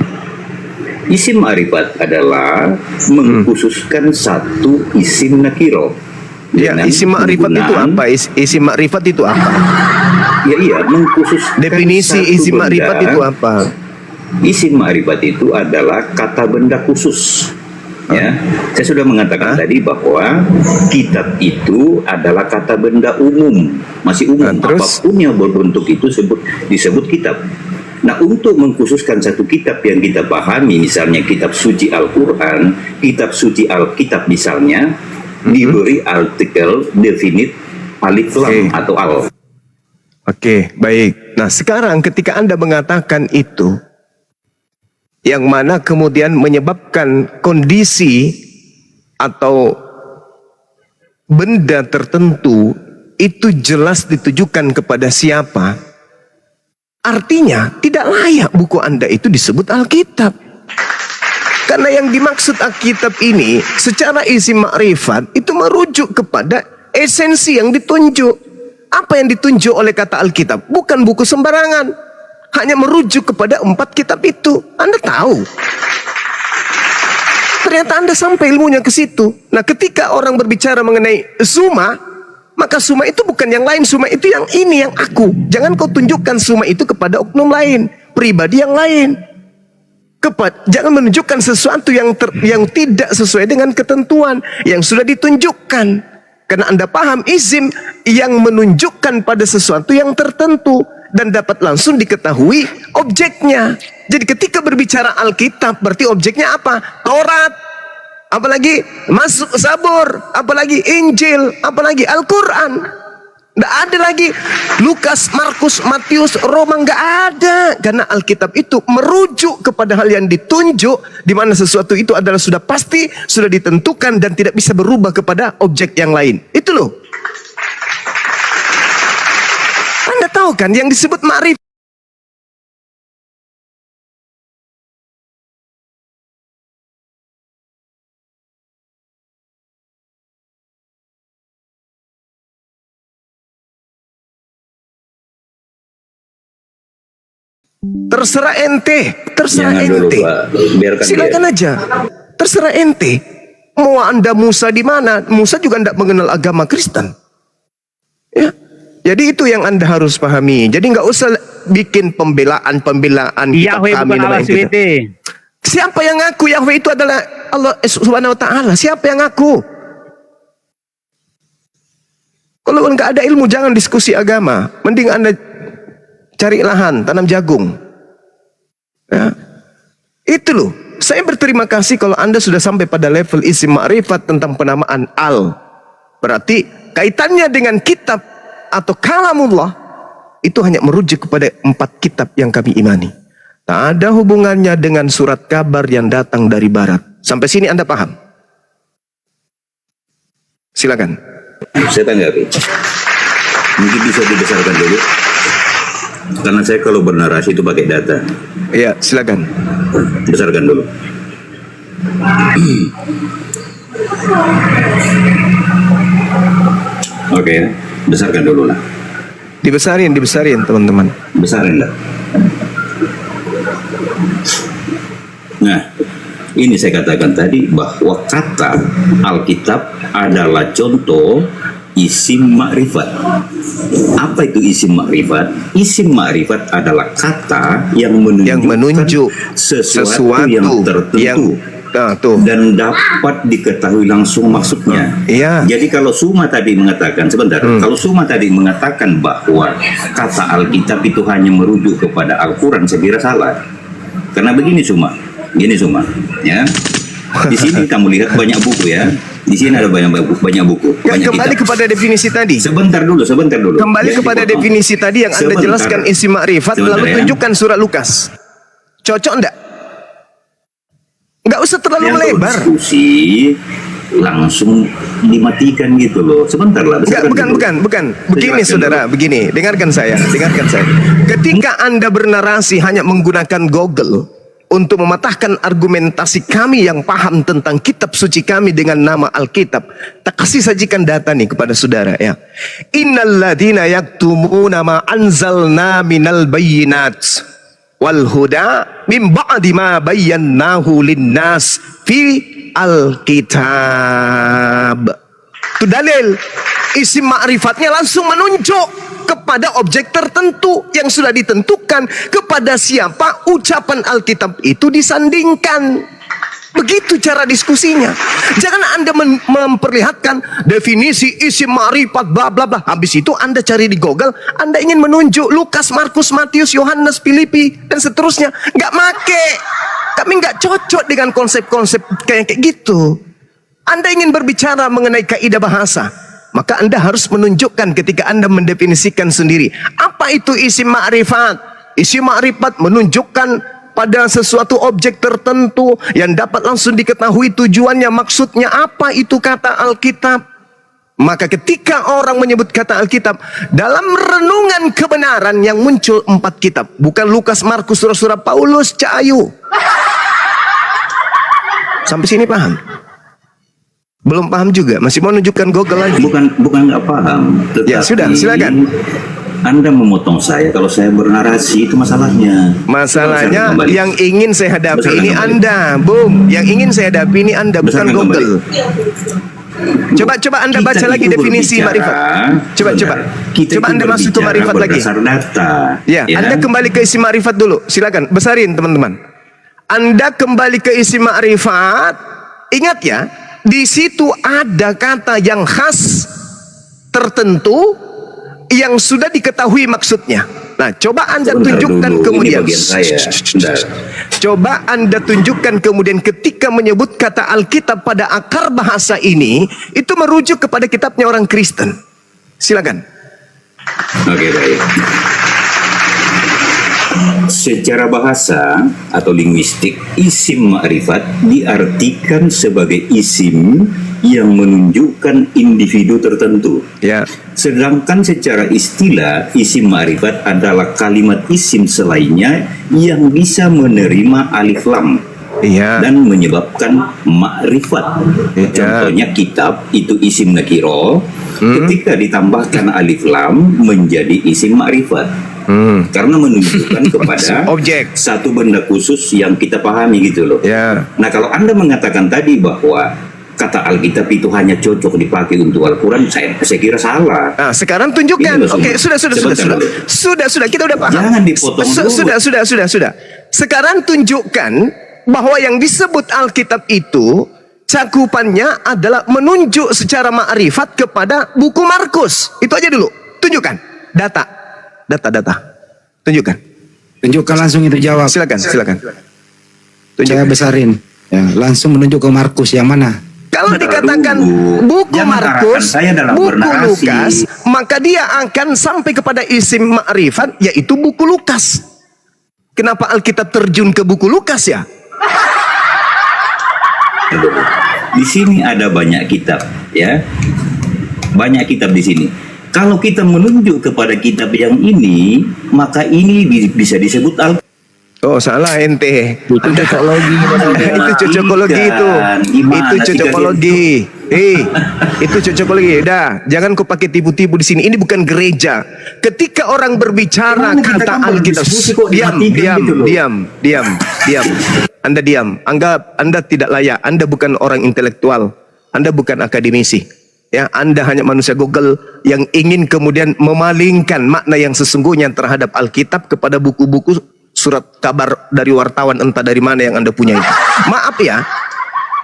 Isim ma'rifat adalah mengkhususkan satu isim nakiro. Ya, Dengan isim ma'rifat itu penggunaan- apa? Isim ma'rifat itu apa? Iya, mengkhususkan Definisi satu isim benda. ma'rifat itu apa? Isim ma'rifat itu adalah kata benda khusus. Ya, saya sudah mengatakan tadi bahwa kitab itu adalah kata benda umum, masih umum. Nah, terus? Apapun yang berbentuk itu disebut kitab. Nah, untuk mengkhususkan satu kitab yang kita pahami, misalnya kitab suci Al-Quran, kitab suci Alkitab misalnya, diberi artikel definit alif lam atau al. Oke, baik. Nah, sekarang ketika Anda mengatakan itu, yang mana kemudian menyebabkan kondisi atau benda tertentu itu jelas ditujukan kepada siapa, artinya tidak layak buku Anda itu disebut Alkitab. Karena yang dimaksud Alkitab ini secara isim ma'rifat itu merujuk kepada esensi yang ditunjuk. Apa yang ditunjuk oleh kata Alkitab? Bukan buku sembarangan. hanya merujuk kepada 4 kitab itu. Anda tahu. Ternyata Anda sampai ilmunya ke situ. Nah, ketika orang berbicara mengenai suma, maka suma itu bukan yang lain, suma itu yang ini, yang aku. Jangan kau tunjukkan suma itu kepada oknum lain, pribadi yang lain. Jangan menunjukkan sesuatu yang tidak sesuai dengan ketentuan yang sudah ditunjukkan. Karena Anda paham izin yang menunjukkan pada sesuatu yang tertentu dan dapat langsung diketahui objeknya. Jadi ketika berbicara Alkitab berarti objeknya apa? Taurat, apalagi masuk Zabur, apalagi Injil, apalagi Al-Quran. Nggak ada lagi Lukas, Markus, Matius, Roma, nggak ada. Karena Alkitab itu merujuk kepada hal yang ditunjuk, di mana sesuatu itu adalah sudah pasti, sudah ditentukan dan tidak bisa berubah kepada objek yang lain. Itu loh. Anda tahu kan yang disebut ma'rifat. Terserah ente, terserah Jangan dulu, ente. Pak. Biarkan Silakan aja. Terserah ente. Mau Anda Musa di mana? Musa juga tidak mengenal agama Kristen. Ya. Jadi itu yang Anda harus pahami. Jadi nggak usah bikin pembelaan kitab Yahweh kami bukan dan Allah lain kita. SWT. Siapa yang ngaku Yahweh itu adalah Allah Subhanahu wa taala? Siapa yang ngaku? Kalau nggak ada ilmu jangan diskusi agama. Mending Anda cari lahan, tanam jagung. Ya. Itu loh. Saya berterima kasih kalau Anda sudah sampai pada level isim ma'rifat tentang penamaan al. Berarti kaitannya dengan kitab atau kalamullah itu hanya merujuk kepada 4 kitab yang kami imani. Tak ada hubungannya dengan surat kabar yang datang dari barat. Sampai sini Anda paham? Silakan. Saya tanggapi. Mungkin bisa dibesarkan dulu. Karena saya kalau bernarasi itu pakai data. Iya, silakan. Besarkan dulu. Oke, besarkan dulu lah. Dibesarin teman-teman. Besarin lah. Nah, ini saya katakan tadi bahwa kata Alkitab adalah contoh isim ma'rifat. Apa itu isim ma'rifat? Isim ma'rifat adalah kata yang menunjuk sesuatu yang tertentu dan dapat diketahui langsung maksudnya. Iya. Jadi kalau Suma tadi mengatakan, sebentar, kalau Suma tadi mengatakan bahwa kata Alkitab itu hanya merujuk kepada Al-Quran, saya kira salah. Karena begini Suma, ya. Di sini kamu lihat banyak buku ya. Di sini ada banyak buku. Banyak Kembali kitab. kepada definisi tadi. Sebentar dulu. Kembali Jadi, kepada definisi tadi yang Anda sebentar. jelaskan isim ma'rifat, Sebentar, lalu ya. tunjukkan surat Lukas. Cocok enggak? Enggak usah terlalu Yang melebar. diskusi langsung dimatikan gitu loh. Sebentar lah. Enggak, bukan. Begini saudara, begini. Dengarkan saya. Ketika Anda bernarasi hanya menggunakan Google untuk mematahkan argumentasi kami yang paham tentang kitab suci kami dengan nama Alkitab, tak kasih sajikan data nih kepada saudara ya. Innalladzina yaktumuna ma anzalna minal bayyinat wal huda min ba'di ma bayyanahu linnas fi Alkitab. Itu dalil. Isim ma'rifatnya langsung menunjuk kepada objek tertentu yang sudah ditentukan kepada siapa ucapan Alkitab itu disandingkan. Begitu cara diskusinya. Jangan Anda memperlihatkan definisi isim ma'rifat bla bla bla. Habis itu Anda cari di Google, Anda ingin menunjuk Lukas, Markus, Matius, Yohanes, Filipi dan seterusnya. Nggak make. Kami nggak cocok dengan konsep-konsep kayak gitu. Anda ingin berbicara mengenai kaidah bahasa, maka Anda harus menunjukkan ketika Anda mendefinisikan sendiri. Apa itu isim ma'rifat? Isim ma'rifat menunjukkan pada sesuatu objek tertentu yang dapat langsung diketahui tujuannya, maksudnya apa itu kata Alkitab. Maka ketika orang menyebut kata Alkitab, dalam renungan kebenaran yang muncul 4 kitab. Bukan Lukas, Markus, surat-surat Paulus, Cahayu. Sampai sini paham? Belum paham juga, masih mau nunjukkan Google lagi. Bukan nggak paham. Ya sudah, silakan. Anda memotong saya kalau saya bernarasi, itu masalahnya. Masalahnya Besarkan kembali. yang ingin saya hadapi Besarkan ini kembali. Anda, Bung. Yang ingin saya hadapi ini Anda, bukan Besarkan Google. kembali. Coba Anda Kita baca lagi itu definisi berbicara, makrifat. Coba. Kita Coba itu Anda masuk ke berbicara makrifat lagi. berdasar data. Ya, Anda kembali ke isi makrifat dulu. Silakan, besarin teman-teman. Anda kembali ke isi makrifat. Ingat ya, di situ ada kata yang khas tertentu yang sudah diketahui maksudnya. Nah, coba Anda Sebentar tunjukkan dulu, kemudian. ini bagian saya. Sebentar. Coba Anda tunjukkan kemudian ketika menyebut kata Alkitab pada akar bahasa ini, itu merujuk kepada kitabnya orang Kristen. Silakan. Oke, baik. Secara bahasa atau linguistik, isim ma'rifat diartikan sebagai isim yang menunjukkan individu tertentu. Ya. Sedangkan secara istilah, isim ma'rifat adalah kalimat isim selainnya yang bisa menerima alif lam. Iya. Dan menyebabkan makrifat. Iya. Contohnya kitab itu isim nakiro, ketika ditambahkan alif lam menjadi isim makrifat. Karena menunjukkan kepada Objek. satu benda khusus yang kita pahami gitu loh. Ya. Nah, kalau Anda mengatakan tadi bahwa kata Alkitab itu hanya cocok dipakai untuk Al-Quran, saya kira salah. Nah, sekarang tunjukkan. Ini loh, Oke, semua. sudah, kita udah paham. Jangan dipotong dulu. Sudah. Sekarang tunjukkan bahwa yang disebut Alkitab itu cakupannya adalah menunjuk secara ma'rifat kepada buku Markus. Itu aja dulu. Tunjukkan data. Tunjukkan. Tunjukkan langsung itu jawab. Silakan. Saya Tunjukkan. besarin. Ya, langsung menunjuk ke Markus yang mana? Kalau Bentar dikatakan dulu. buku Jangan Markus, arahkan saya dalam buku bernarasi. Lukas, maka dia akan sampai kepada isim ma'rifat, yaitu buku Lukas. Kenapa Alkitab terjun ke buku Lukas ya? Di sini ada banyak kitab, ya. Banyak kitab di sini. Kalau kita menunjuk kepada kitab yang ini, maka ini bisa disebut Alkitab. Oh, salah ente. Itu cocokologi. Itu cocokologi itu. Gimana Itu sih cocokologi. Itu cocokologi. Udah, jangan kau pakai tipu-tipu di sini. Ini bukan gereja. Ketika orang berbicara Emang kita kata kan Alkitab, berdiskusi kok diam. dimatikan gitu loh. Diam. Anda diam. Anggap Anda tidak layak. Anda bukan orang intelektual. Anda bukan akademisi. Ya, Anda hanya manusia Google yang ingin kemudian memalingkan makna yang sesungguhnya terhadap Alkitab kepada buku-buku surat kabar dari wartawan entah dari mana yang Anda punya itu. Maaf ya,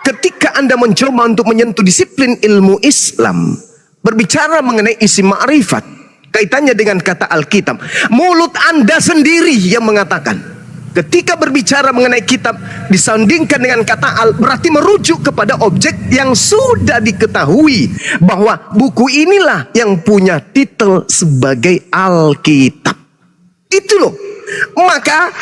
ketika Anda mencoba untuk menyentuh disiplin ilmu Islam, berbicara mengenai isim ma'rifat, kaitannya dengan kata Alkitab, mulut Anda sendiri yang mengatakan. Ketika berbicara mengenai kitab disandingkan dengan kata al, berarti merujuk kepada objek yang sudah diketahui bahwa buku inilah yang punya titel sebagai Alkitab. Itu loh. Maka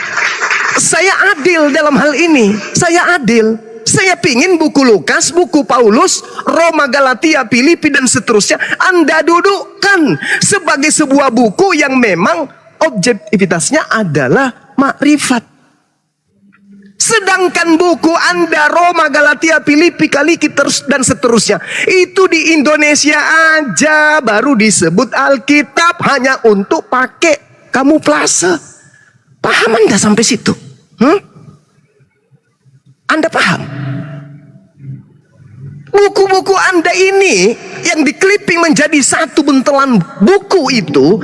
saya adil dalam hal ini. Saya adil. Saya pingin buku Lukas, buku Paulus, Roma, Galatia, Filipi dan seterusnya Anda dudukkan sebagai sebuah buku yang memang objektivitasnya adalah makrifat. Sedangkan buku Anda Roma, Galatia, Filipi, Kaliki dan seterusnya itu di Indonesia aja baru disebut Alkitab hanya untuk pakai kamuflase. Paham Anda sampai situ? Anda paham? Buku-buku Anda ini yang dikliping menjadi satu buntelan buku itu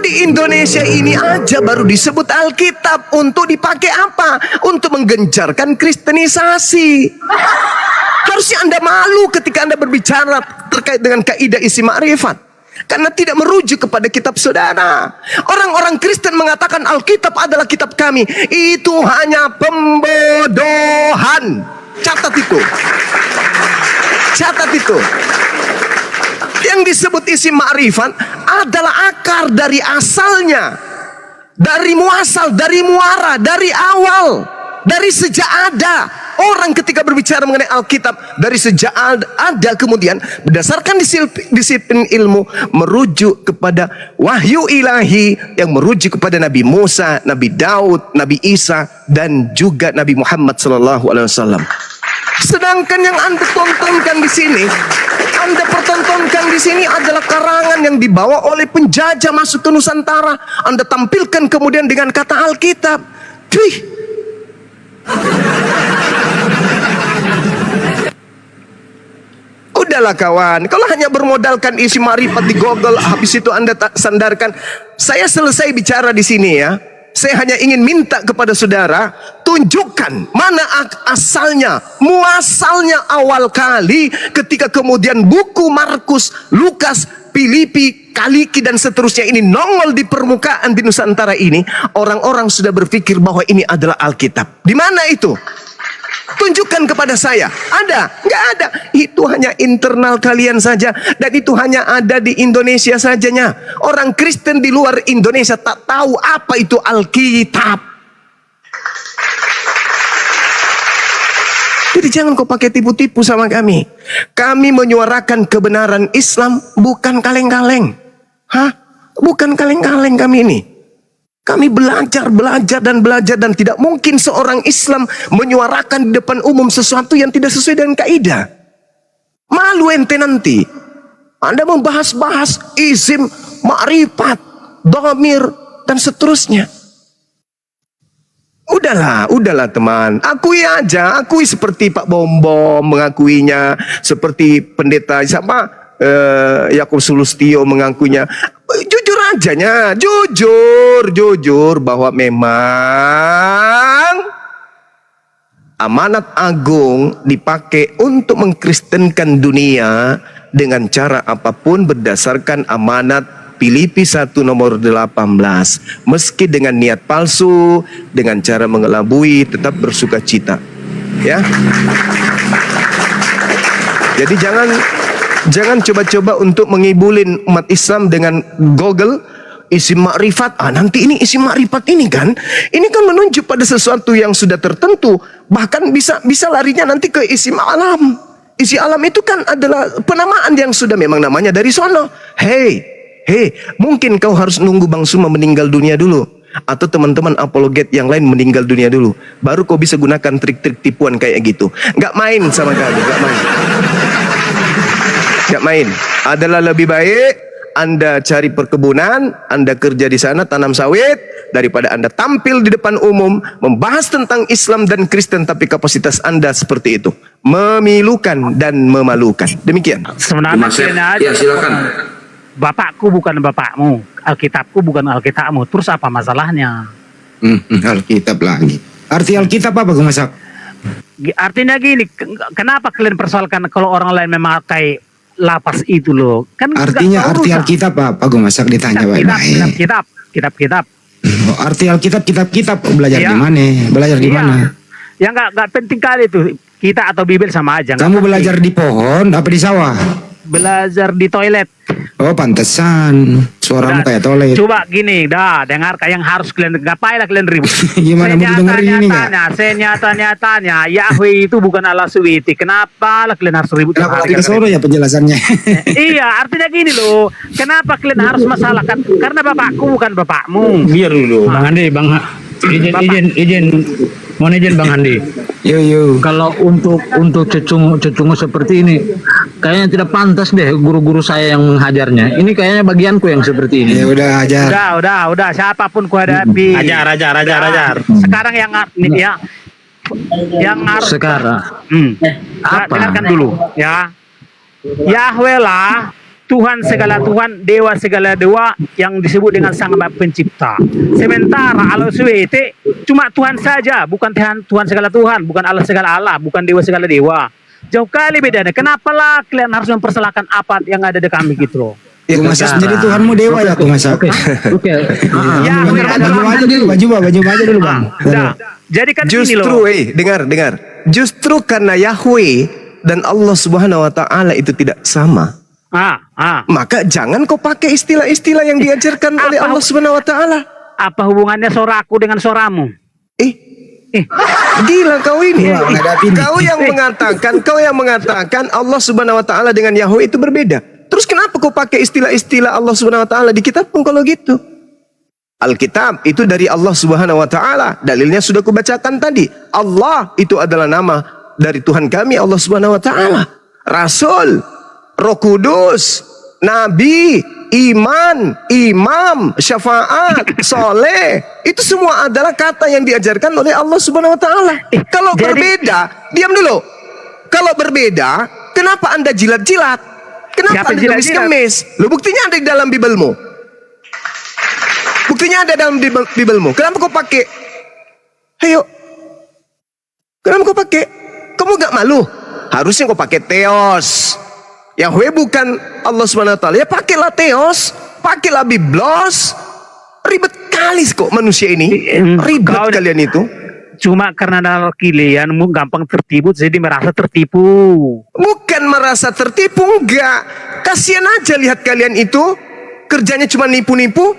di Indonesia ini aja baru disebut Alkitab. Untuk dipakai apa? Untuk menggencarkan kristenisasi. Harusnya Anda malu ketika Anda berbicara terkait dengan kaidah isim ma'rifat. Karena tidak merujuk kepada kitab saudara. Orang-orang Kristen mengatakan Alkitab adalah kitab kami. Itu hanya pembodohan. Catat itu. Yang disebut isim ma'rifat adalah akar dari asalnya. Dari muasal, dari muara, dari awal. Dari sejak ada. Orang ketika berbicara mengenai Alkitab dari sejak ada kemudian berdasarkan disiplin ilmu merujuk kepada wahyu ilahi yang merujuk kepada Nabi Musa, Nabi Daud, Nabi Isa dan juga Nabi Muhammad SAW. Sedangkan yang Anda tontonkan di sini Anda pertontonkan di sini adalah karangan yang dibawa oleh penjajah masuk ke Nusantara. Anda tampilkan kemudian dengan kata Alkitab. Cuy. Udahlah kawan, kalau hanya bermodalkan isi marifat di Google, habis itu Anda tak sandarkan. Saya selesai bicara di sini ya. Saya hanya ingin minta kepada saudara, tunjukkan mana asalnya, muasalnya awal kali ketika kemudian buku Markus, Lukas, Filipi, Kaliki dan seterusnya ini nongol di permukaan di Nusantara ini. Orang-orang sudah berpikir bahwa ini adalah Alkitab. Di mana itu? Tunjukkan kepada saya. Ada? Nggak ada. Itu hanya internal kalian saja. Dan itu hanya ada di Indonesia sajanya. Orang Kristen di luar Indonesia tak tahu apa itu Alkitab. Jadi jangan kau pakai tipu-tipu sama kami. Kami menyuarakan kebenaran Islam, bukan kaleng-kaleng. Hah? Bukan kaleng-kaleng kami ini. Kami belajar dan tidak mungkin seorang Islam menyuarakan di depan umum sesuatu yang tidak sesuai dengan kaidah. Malu ente nanti. Anda membahas-bahas izim, ma'rifat, dhamir dan seterusnya. Udahlah teman. Akui aja, akui seperti Pak Bom mengakuinya, seperti pendeta siapa? Yakub Sulustio mengakuinya. Jujur ajanya, jujur bahwa memang amanat agung dipakai untuk mengkristenkan dunia dengan cara apapun berdasarkan amanat Filipi 1 nomor 18. Meski dengan niat palsu, dengan cara mengelabui, tetap bersukacita. Ya. Jadi jangan coba-coba untuk mengibulin umat Islam dengan Google isi makrifat. Nanti ini isi makrifat ini kan menunjuk pada sesuatu yang sudah tertentu. Bahkan bisa larinya nanti ke isim alam. Isi alam itu kan adalah penamaan yang sudah memang namanya dari sono. Hei, mungkin kau harus nunggu Bang Suma meninggal dunia dulu, atau teman-teman apologet yang lain meninggal dunia dulu, baru kau bisa gunakan trik-trik tipuan kayak gitu. Nggak main sama kami, nggak main. Adalah lebih baik Anda cari perkebunan, Anda kerja di sana tanam sawit, daripada Anda tampil di depan umum membahas tentang Islam dan Kristen tapi kapasitas Anda seperti itu, memilukan dan memalukan. Demikian. Sebenarnya Ya, silakan. Bapakku bukan bapakmu, Alkitabku bukan Alkitabmu. Terus apa masalahnya? Alkitab lagi. Arti Alkitab apa Gue Masak? Artinya gini, kenapa kalian persoalkan kalau orang lain memakai lapas itu loh? Kan Artinya arti Alkitab apa Gue Masak ditanya baik-baik. Kitab. Oh, arti Alkitab kitab belajar di mana? Belajar di mana? Ya nggak penting kali itu. Kita atau Bibel sama aja. Kamu belajar di pohon apa di sawah? Belajar di toilet. Oh pantesan suaramu kayak toilet. Coba gini, dengar yang harus kalian ngapain kalian ribut. Gimana mau dengerin ini nggak? Senyata-nyatanya Yahweh itu bukan Allah suwiti. Kenapa kalian harus ribut? Kenapa lagi kesana ya penjelasannya? Iya, artinya gini loh. Kenapa kalian harus masalahkan? Karena bapakku bukan bapakmu. Biar dulu, Bang Andi, izin, mohon izin Bang Andi. Yo. Kalau untuk cecungu seperti ini, kayaknya tidak pantas deh guru-guru saya yang menghajarnya. Ini kayaknya bagianku yang seperti ini. Ya udah ajar. Udah. Siapapun ku hadapi. Ajar. Sekarang yang harus sekarang. Apa? Dengarkan dulu, ya. Yahweh lah Tuhan segala Tuhan, dewa segala dewa yang disebut dengan Sang Pencipta. Sementara Allah SWT cuma Tuhan saja, bukan Tuhan segala Tuhan, bukan Allah segala Allah, bukan dewa segala dewa. Jauh kali bedanya. Kenapalah kalian harus mempersalahkan apa yang ada di kami gitu loh? Gue Masak jadi Tuhanmu dewa ya Gue Masak. Oke. Ya, baju aja dulu Bang. Jadi kan justru dengar. Justru karena Yahweh dan Allah Subhanahu wa taala itu tidak sama. Maka jangan kau pakai istilah-istilah yang diajarkan oleh Allah Subhanahu wa taala. Apa hubungannya suaraku dengan suaramu? Gila kau ini. Kau yang mengatakan Allah Subhanahu wa taala dengan Yahweh itu berbeda. Terus kenapa kau pakai istilah-istilah Allah Subhanahu wa taala di kitab pun kalau gitu? Alkitab itu dari Allah Subhanahu wa taala. Dalilnya sudah kubacakan tadi. Allah itu adalah nama dari Tuhan kami Allah Subhanahu wa taala. Roh Kudus, Nabi, iman, imam, syafaat, soleh. Itu semua adalah kata yang diajarkan oleh Allah Subhanahu wa taala. Kalau berbeda, diam dulu. Kalau berbeda, kenapa Anda jilat-jilat? Kenapa Anda kemis-kemis? Lu buktinya ada di dalam Bibelmu. Buktinya ada dalam Bibelmu. Kenapa kau pakai? Ayo. Kenapa kau pakai? Kamu gak malu? Harusnya kau pakai Theos. Yahweh bukan Allah Subhanahu wa taala. Ya pakailah Theos, pakailah Biblos. Ribet kali kok manusia ini. Ribet kalian itu. Cuma karena kalian gampang tertipu, jadi merasa tertipu. Bukan merasa tertipu, enggak. Kasihan aja lihat kalian itu. Kerjanya cuma nipu-nipu.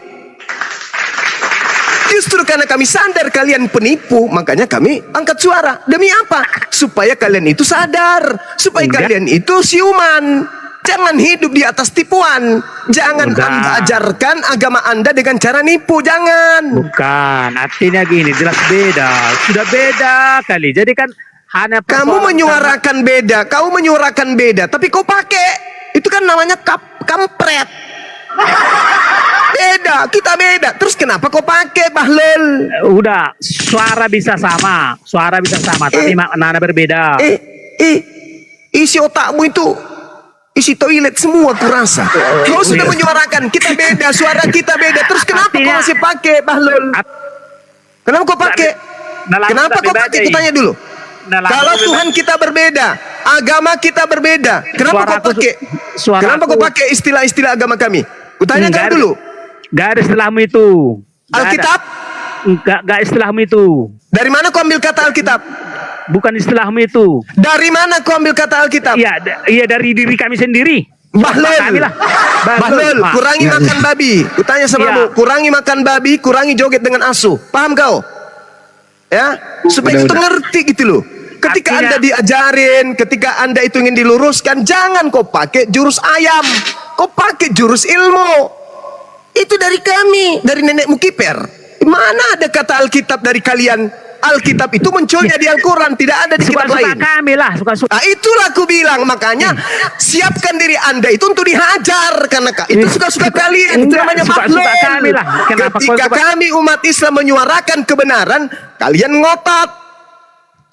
Justru karena kami sadar kalian penipu, makanya kami angkat suara. Demi apa? Supaya kalian itu sadar. Supaya kalian itu siuman. Jangan hidup di atas tipuan. Jangan Anda ajarkan agama Anda dengan cara nipu. Jangan. Bukan. Artinya gini, jelas beda. Sudah beda kali. Jadi kan hanya kamu menyuarakan beda. Kau menyuarakan beda. Tapi kau pakai. Itu kan namanya kampret. Beda, kita beda. Terus kenapa kau pakai, Bahlul? Udah, suara bisa sama. Suara bisa sama, tapi maknanya berbeda. Isi otakmu itu isi toilet semua kurasa. Kau sudah menyuarakan kita beda, suara kita beda. Terus kenapa kau masih pakai, Bahlul? Kenapa kau pakai? Kenapa kau pakai? Kutanya dulu. Kalau Tuhan kita berbeda, agama kita berbeda, kenapa kau pakai? Kenapa kau pakai istilah-istilah agama kami? Kutanya kau dulu. Gak ada istilahmu itu. Alkitab? Gak istilahmu itu. Dari mana kau ambil kata Alkitab? Bukan istilahmu itu. Dari mana kau ambil kata Alkitab? Iya dari diri kami sendiri. Bahlul, kurangi makan babi. Kutanya samamu, kurangi makan babi, kurangi joget dengan asu. Paham kau? Ya, supaya kita ngerti gitu loh. Ketika Anda diajarin, ketika Anda itu ingin diluruskan, jangan kau pakai jurus ayam. Kau pakai jurus ilmu. Itu dari kami, dari nenekmu kiper. Mana ada kata Alkitab dari kalian? Alkitab itu munculnya di Al-Quran, tidak ada di kitab lain. Kami lah, suka-suka. Nah, itulah aku bilang, makanya siapkan diri Anda itu untuk dihajar karena itu suka-suka kalian. Itu namanya suka-suka kami lah. Ketika kami umat Islam menyuarakan kebenaran, kalian ngotot.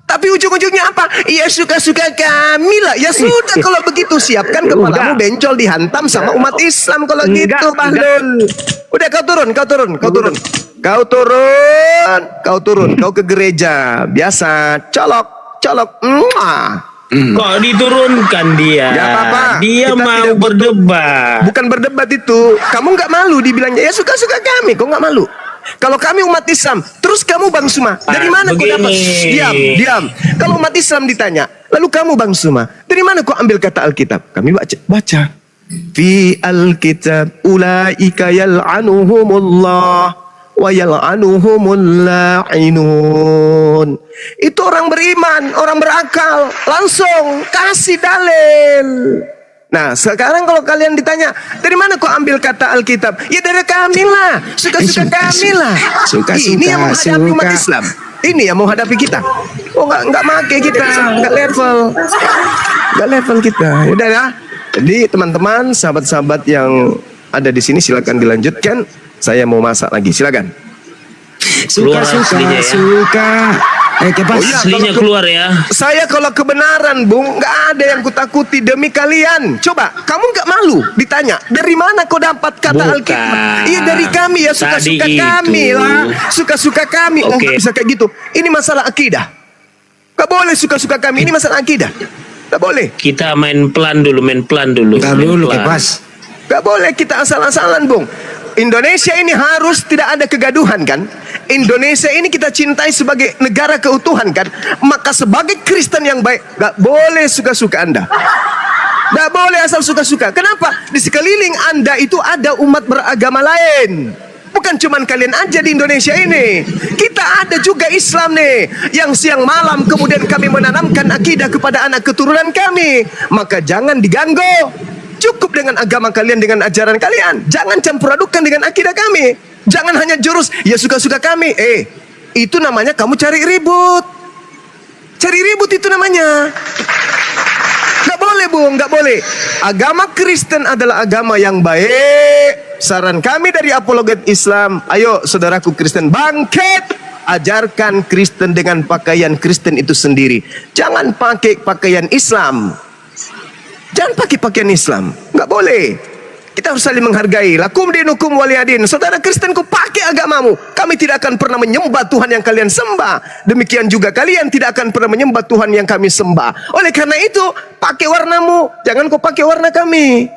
Tapi ujung-ujungnya apa? Ya suka-suka kami lah. Ya sudah kalau begitu siapkan kepalamu bencol dihantam sama umat Islam kalau gitu, Bahlul. Udah kau turun. Kau ke gereja. Biasa colok. Kok diturunkan dia? Ya apa-apa. Dia mau berdebat. Bukan berdebat itu. Kamu nggak malu dibilangnya ya suka-suka kami. Kau nggak malu? Kalau kami umat Islam, terus kamu Bang Suma, dari mana kau dapat? Diam. Kalau umat Islam ditanya, lalu kamu Bang Suma, dari mana kau ambil kata Alkitab? Kami baca. Fi Alkitab ulaika yal'anuhumullah wa yal'anuhumul la'inun. Itu orang beriman, orang berakal, langsung kasih dalil. Nah, sekarang kalau kalian ditanya, dari mana kau ambil kata Alkitab? Ya dari kami lah, suka-suka kami lah. Ini yang menghadapi umat Islam. Ini yang menghadapi kita. Oh, nggak make kita, nggak level kita. Udah ya. Jadi teman-teman, sahabat-sahabat yang ada di sini silakan dilanjutkan. Saya mau masak lagi, silakan. Suka. Aslinya keluar ya. Saya kalau kebenaran, Bung, nggak ada yang kutakuti demi kalian. Coba, kamu nggak malu ditanya dari mana kau dapat kata Alkitab? Iya dari kami ya, suka-suka kami lah, suka-suka kami. Oh, nggak bisa kayak gitu. Ini masalah akidah. Nggak boleh suka-suka kami. Ini masalah akidah. Nggak boleh. Kita main pelan dulu. Pas. Nggak boleh kita asal-asalan, Bung. Indonesia ini harus tidak ada kegaduhan kan? Indonesia ini kita cintai sebagai negara keutuhan kan? Maka sebagai Kristen yang baik, gak boleh suka-suka Anda. Gak boleh asal suka-suka. Kenapa? Di sekeliling Anda itu ada umat beragama lain. Bukan cuman kalian aja di Indonesia ini. Kita ada juga Islam nih. Yang siang malam kemudian kami menanamkan akidah kepada anak keturunan kami. Maka jangan diganggu. Cukup dengan agama kalian, dengan ajaran kalian. Jangan campur adukan dengan akidah kami. Jangan hanya jurus, ya suka-suka kami. Itu namanya kamu cari ribut. Cari ribut itu namanya. Gak boleh boleh Bung, nggak boleh. Agama Kristen adalah agama yang baik. Saran kami dari Apologet Islam, ayo saudaraku Kristen bangkit. Ajarkan Kristen dengan pakaian Kristen itu sendiri. Jangan pakai pakaian Islam. Jangan pakai pakaian Islam. Nggak boleh. Kita harus saling menghargai. Lakum dinukum waliyadin. Saudara Kristenku, pakai agamamu. Kami tidak akan pernah menyembah Tuhan yang kalian sembah. Demikian juga kalian tidak akan pernah menyembah Tuhan yang kami sembah. Oleh karena itu, pakai warnamu. Jangan kau pakai warna kami.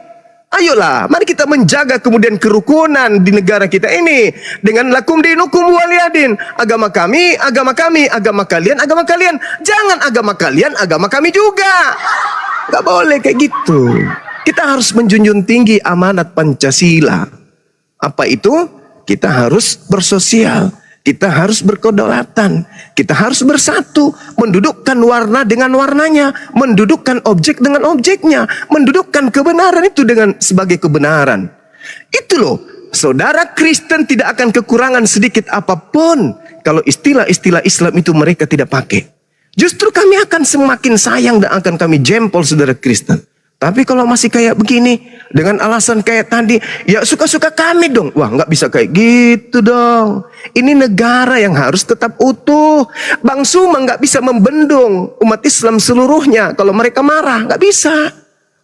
Ayolah, mari kita menjaga kemudian kerukunan di negara kita ini dengan lakum dinukum waliyadin. Agama kami, agama kami, agama kalian, agama kalian. Jangan agama kalian, agama kami juga. Gak boleh kayak gitu. Kita harus menjunjung tinggi amanat Pancasila. Apa itu? Kita harus bersosial. Kita harus berkedaulatan. Kita harus bersatu. Mendudukkan warna dengan warnanya. Mendudukkan objek dengan objeknya. Mendudukkan kebenaran itu dengan sebagai kebenaran. Itu loh. Saudara Kristen tidak akan kekurangan sedikit apapun. Kalau istilah-istilah Islam itu mereka tidak pakai. Justru kami akan semakin sayang dan akan kami jempol saudara Kristen. Tapi kalau masih kayak begini, dengan alasan kayak tadi, ya suka-suka kami dong. Wah, nggak bisa kayak gitu dong. Ini negara yang harus tetap utuh. Bang Suma nggak bisa membendung umat Islam seluruhnya. Kalau mereka marah, nggak bisa.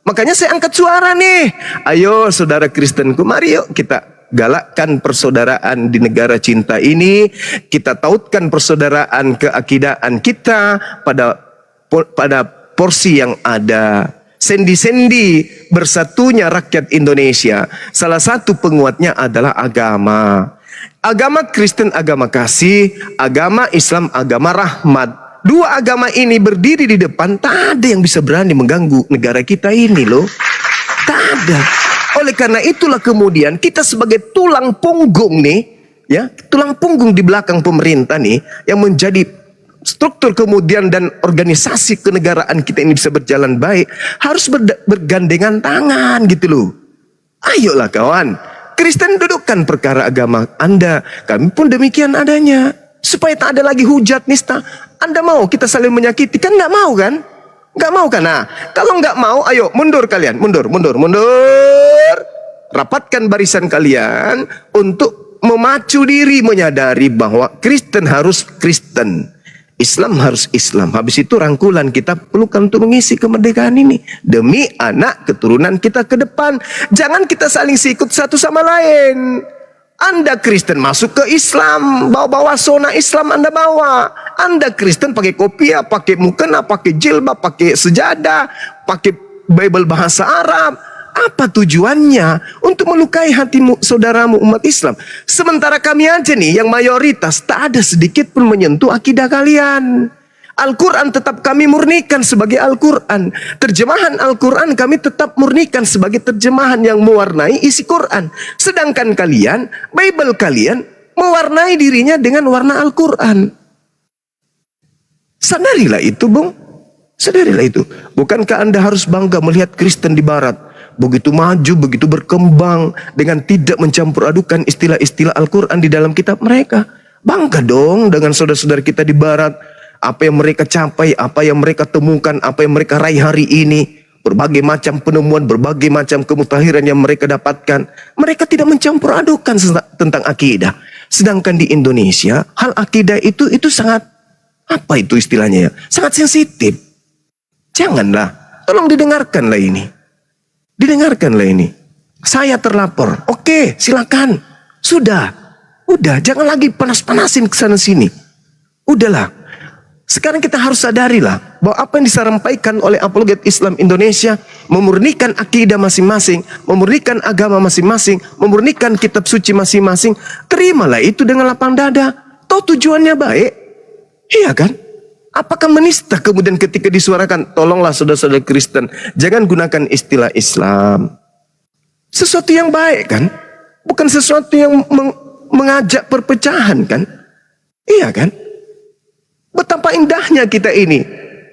Makanya saya angkat suara nih. Ayo saudara Kristenku, mari yuk kita galakkan persaudaraan di negara cinta ini. Kita tautkan persaudaraan keakidaan kita pada porsi yang ada. Sendi-sendi bersatunya rakyat Indonesia. Salah satu penguatnya adalah agama. Agama Kristen agama kasih, agama Islam agama rahmat. Dua agama ini berdiri di depan, tak ada yang bisa berani mengganggu negara kita ini loh. Tak ada. Oleh karena itulah kemudian kita sebagai tulang punggung nih, ya, tulang punggung di belakang pemerintah nih yang menjadi struktur kemudian dan organisasi kenegaraan kita ini bisa berjalan baik, harus bergandengan tangan gitu loh. Ayolah kawan, Kristen dudukkan perkara agama Anda, kami pun demikian adanya. Supaya tak ada lagi hujat nista. Anda mau kita saling menyakiti? Kan nggak mau kan? Nggak mau kan? Nah, kalau nggak mau, ayo mundur kalian, mundur. Rapatkan barisan kalian untuk memacu diri menyadari bahwa Kristen harus Kristen. Islam harus Islam. Habis itu rangkulan kita perlukan untuk mengisi kemerdekaan ini demi anak keturunan kita ke depan. Jangan kita saling sikut satu sama lain. Anda Kristen masuk ke Islam, bawa-bawa sona Islam Anda bawa. Anda Kristen pakai kopiah, pakai mukena, pakai jilbab, pakai sejadah, pakai Bible bahasa Arab. Apa tujuannya? Untuk melukai hatimu, saudaramu umat Islam. Sementara kami aja nih yang mayoritas tak ada sedikit pun menyentuh akidah kalian. Al-Quran tetap kami murnikan sebagai Al-Quran. Terjemahan Al-Quran kami tetap murnikan sebagai terjemahan yang mewarnai isi Quran. Sedangkan kalian, Bible kalian mewarnai dirinya dengan warna Al-Quran. Sadarilah itu, Bung. Sadarilah itu. Bukankah Anda harus bangga melihat Kristen di Barat begitu maju, begitu berkembang dengan tidak mencampur adukan istilah-istilah Al-Quran di dalam kitab mereka? Bangga dong dengan saudara-saudara kita di Barat. Apa yang mereka capai, apa yang mereka temukan, apa yang mereka raih hari ini. Berbagai macam penemuan, berbagai macam kemutahiran yang mereka dapatkan. Mereka tidak mencampur adukan tentang akidah. Sedangkan di Indonesia, hal akidah itu sangat, apa itu istilahnya ya? Sangat sensitif. Janganlah, tolong didengarkanlah ini. Didengarkanlah ini. Saya terlapor. Oke, silakan. Sudah. Udah, jangan lagi panas-panasin ke sana sini. Udahlah. Sekarang kita harus sadarilah bahwa apa yang disampaikan oleh Apologet Islam Indonesia memurnikan akidah masing-masing, memurnikan agama masing-masing, memurnikan kitab suci masing-masing. Terimalah itu dengan lapang dada. Toh tujuannya baik. Iya kan? Apakah menista kemudian ketika disuarakan, tolonglah saudara-saudara Kristen, jangan gunakan istilah Islam. Sesuatu yang baik kan? Bukan sesuatu yang mengajak perpecahan kan? Iya kan? Betapa indahnya kita ini.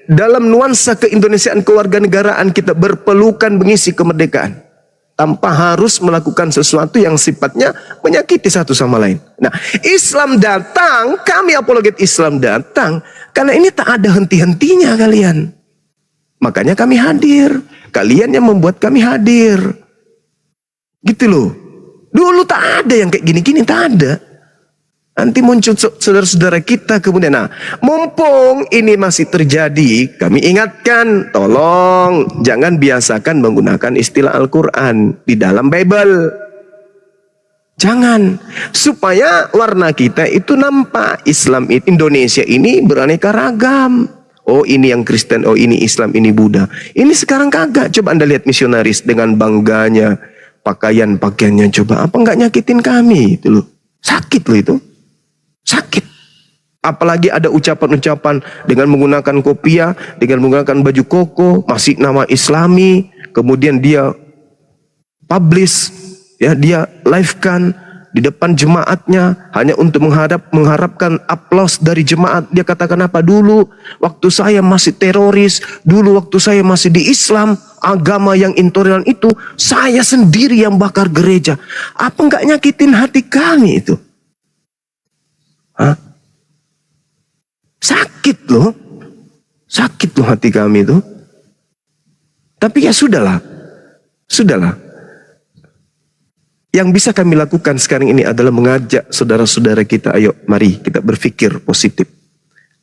Dalam nuansa keindonesiaan kewarganegaraan kita berpelukan mengisi kemerdekaan. Tanpa harus melakukan sesuatu yang sifatnya menyakiti satu sama lain. Nah, Islam datang, kami Apologet Islam datang, karena ini tak ada henti-hentinya kalian. Makanya kami hadir. Kalian yang membuat kami hadir. Gitu loh. Dulu tak ada yang kayak gini-gini, tak ada. Nanti muncul saudara-saudara kita kemudian. Nah, mumpung ini masih terjadi, kami ingatkan, tolong jangan biasakan menggunakan istilah Al-Quran di dalam Bible. Jangan. Supaya warna kita itu nampak. Islam Indonesia ini beraneka ragam. Oh ini yang Kristen, oh ini Islam, ini Buddha. Ini sekarang kagak. Coba Anda lihat misionaris dengan bangganya. Pakaiannya coba. Apa nggak nyakitin kami? Itu loh. Sakit loh itu. Sakit. Apalagi ada ucapan-ucapan dengan menggunakan kopiah, dengan menggunakan baju koko, masih nama Islami. Kemudian dia publish, ya dia live-kan di depan jemaatnya hanya untuk mengharapkan aplaus dari jemaat. Dia katakan apa? Dulu waktu saya masih teroris, dulu waktu saya masih di Islam, agama yang intoleran itu, saya sendiri yang bakar gereja. Apa enggak nyakitin hati kami itu? Hah? Sakit loh. Sakit loh hati kami itu. Tapi ya sudahlah. Sudahlah. Yang bisa kami lakukan sekarang ini adalah mengajak saudara-saudara kita, ayo mari kita berpikir positif.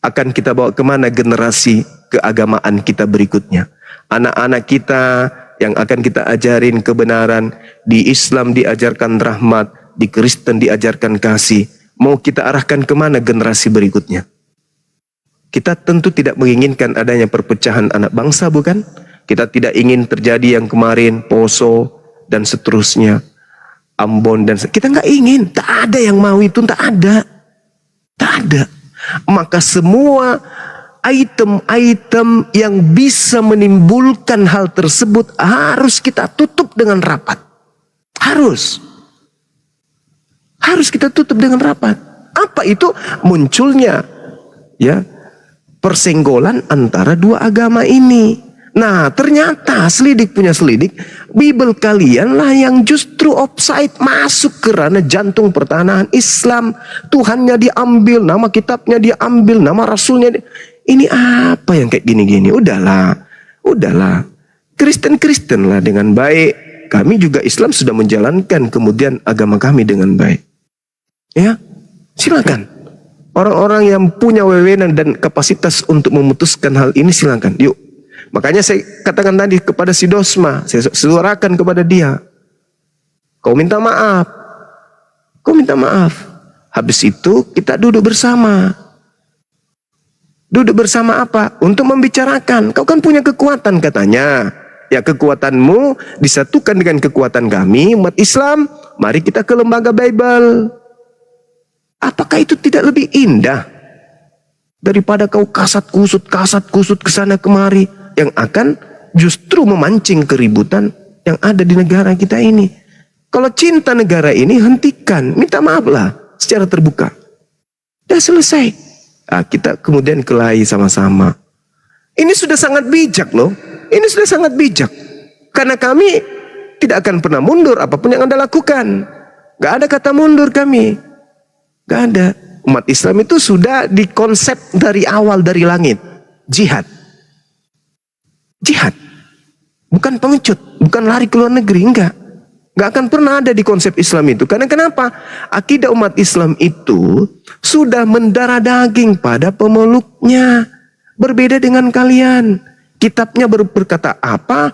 Akan kita bawa kemana generasi keagamaan kita berikutnya. Anak-anak kita yang akan kita ajarin kebenaran. Di Islam diajarkan rahmat, di Kristen diajarkan kasih. Mau kita arahkan kemana generasi berikutnya? Kita tentu tidak menginginkan adanya perpecahan anak bangsa, bukan? Kita tidak ingin terjadi yang kemarin, Poso dan seterusnya. Ambon dan kita nggak ingin, tak ada yang mau itu, tak ada. Maka semua item-item yang bisa menimbulkan hal tersebut harus kita tutup dengan rapat. Harus kita tutup dengan rapat. Apa itu? Munculnya ya persenggolan antara dua agama ini. Nah ternyata selidik punya selidik, Bible kalian lah yang justru offside, masuk ke ranah jantung pertahanan Islam. Tuhannya diambil, nama kitabnya diambil, nama rasulnya ini apa yang kayak gini-gini? Udahlah. Kristen lah dengan baik. Kami juga Islam sudah menjalankan kemudian agama kami dengan baik. Ya, silakan. Orang-orang yang punya wewenang dan kapasitas untuk memutuskan hal ini silakan. Yuk. Makanya saya katakan tadi kepada si Dosma, saya suarakan kepada dia. Kau minta maaf. Habis itu kita duduk bersama. Duduk bersama apa? Untuk membicarakan. Kau kan punya kekuatan katanya. Ya kekuatanmu disatukan dengan kekuatan kami, umat Islam. Mari kita ke lembaga Bible. Apakah itu tidak lebih indah? Daripada kau kasat kusut ke sana kemari. Yang akan justru memancing keributan yang ada di negara kita ini. Kalau cinta negara ini, hentikan. Minta maaf lah secara terbuka. Sudah selesai. Nah, kita kemudian kelahi sama-sama. Ini sudah sangat bijak loh. Ini sudah sangat bijak. Karena kami tidak akan pernah mundur apapun yang Anda lakukan. Gak ada kata mundur kami. Gak ada. Umat Islam itu sudah dikonsep dari awal, dari langit. Jihad. Bukan pengecut, bukan lari ke luar negeri, enggak akan pernah ada di konsep Islam itu. Karena kenapa? Akidah umat Islam itu sudah mendarah daging pada pemeluknya. Berbeda dengan kalian. Kitabnya berkata apa,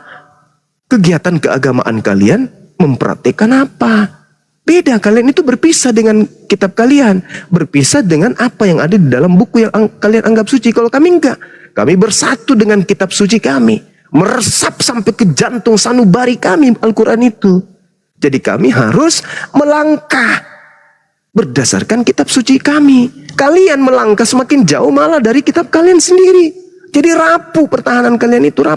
kegiatan keagamaan kalian mempraktikkan apa. Beda, kalian itu berpisah dengan kitab kalian, berpisah dengan apa yang ada di dalam buku yang kalian anggap suci. Kalau kami enggak, kami bersatu dengan kitab suci kami, meresap sampai ke jantung sanubari kami Al-Quran itu. Jadi kami harus melangkah berdasarkan kitab suci kami. Kalian melangkah semakin jauh malah dari kitab kalian sendiri. Jadi rapuh pertahanan kalian itu rapuh.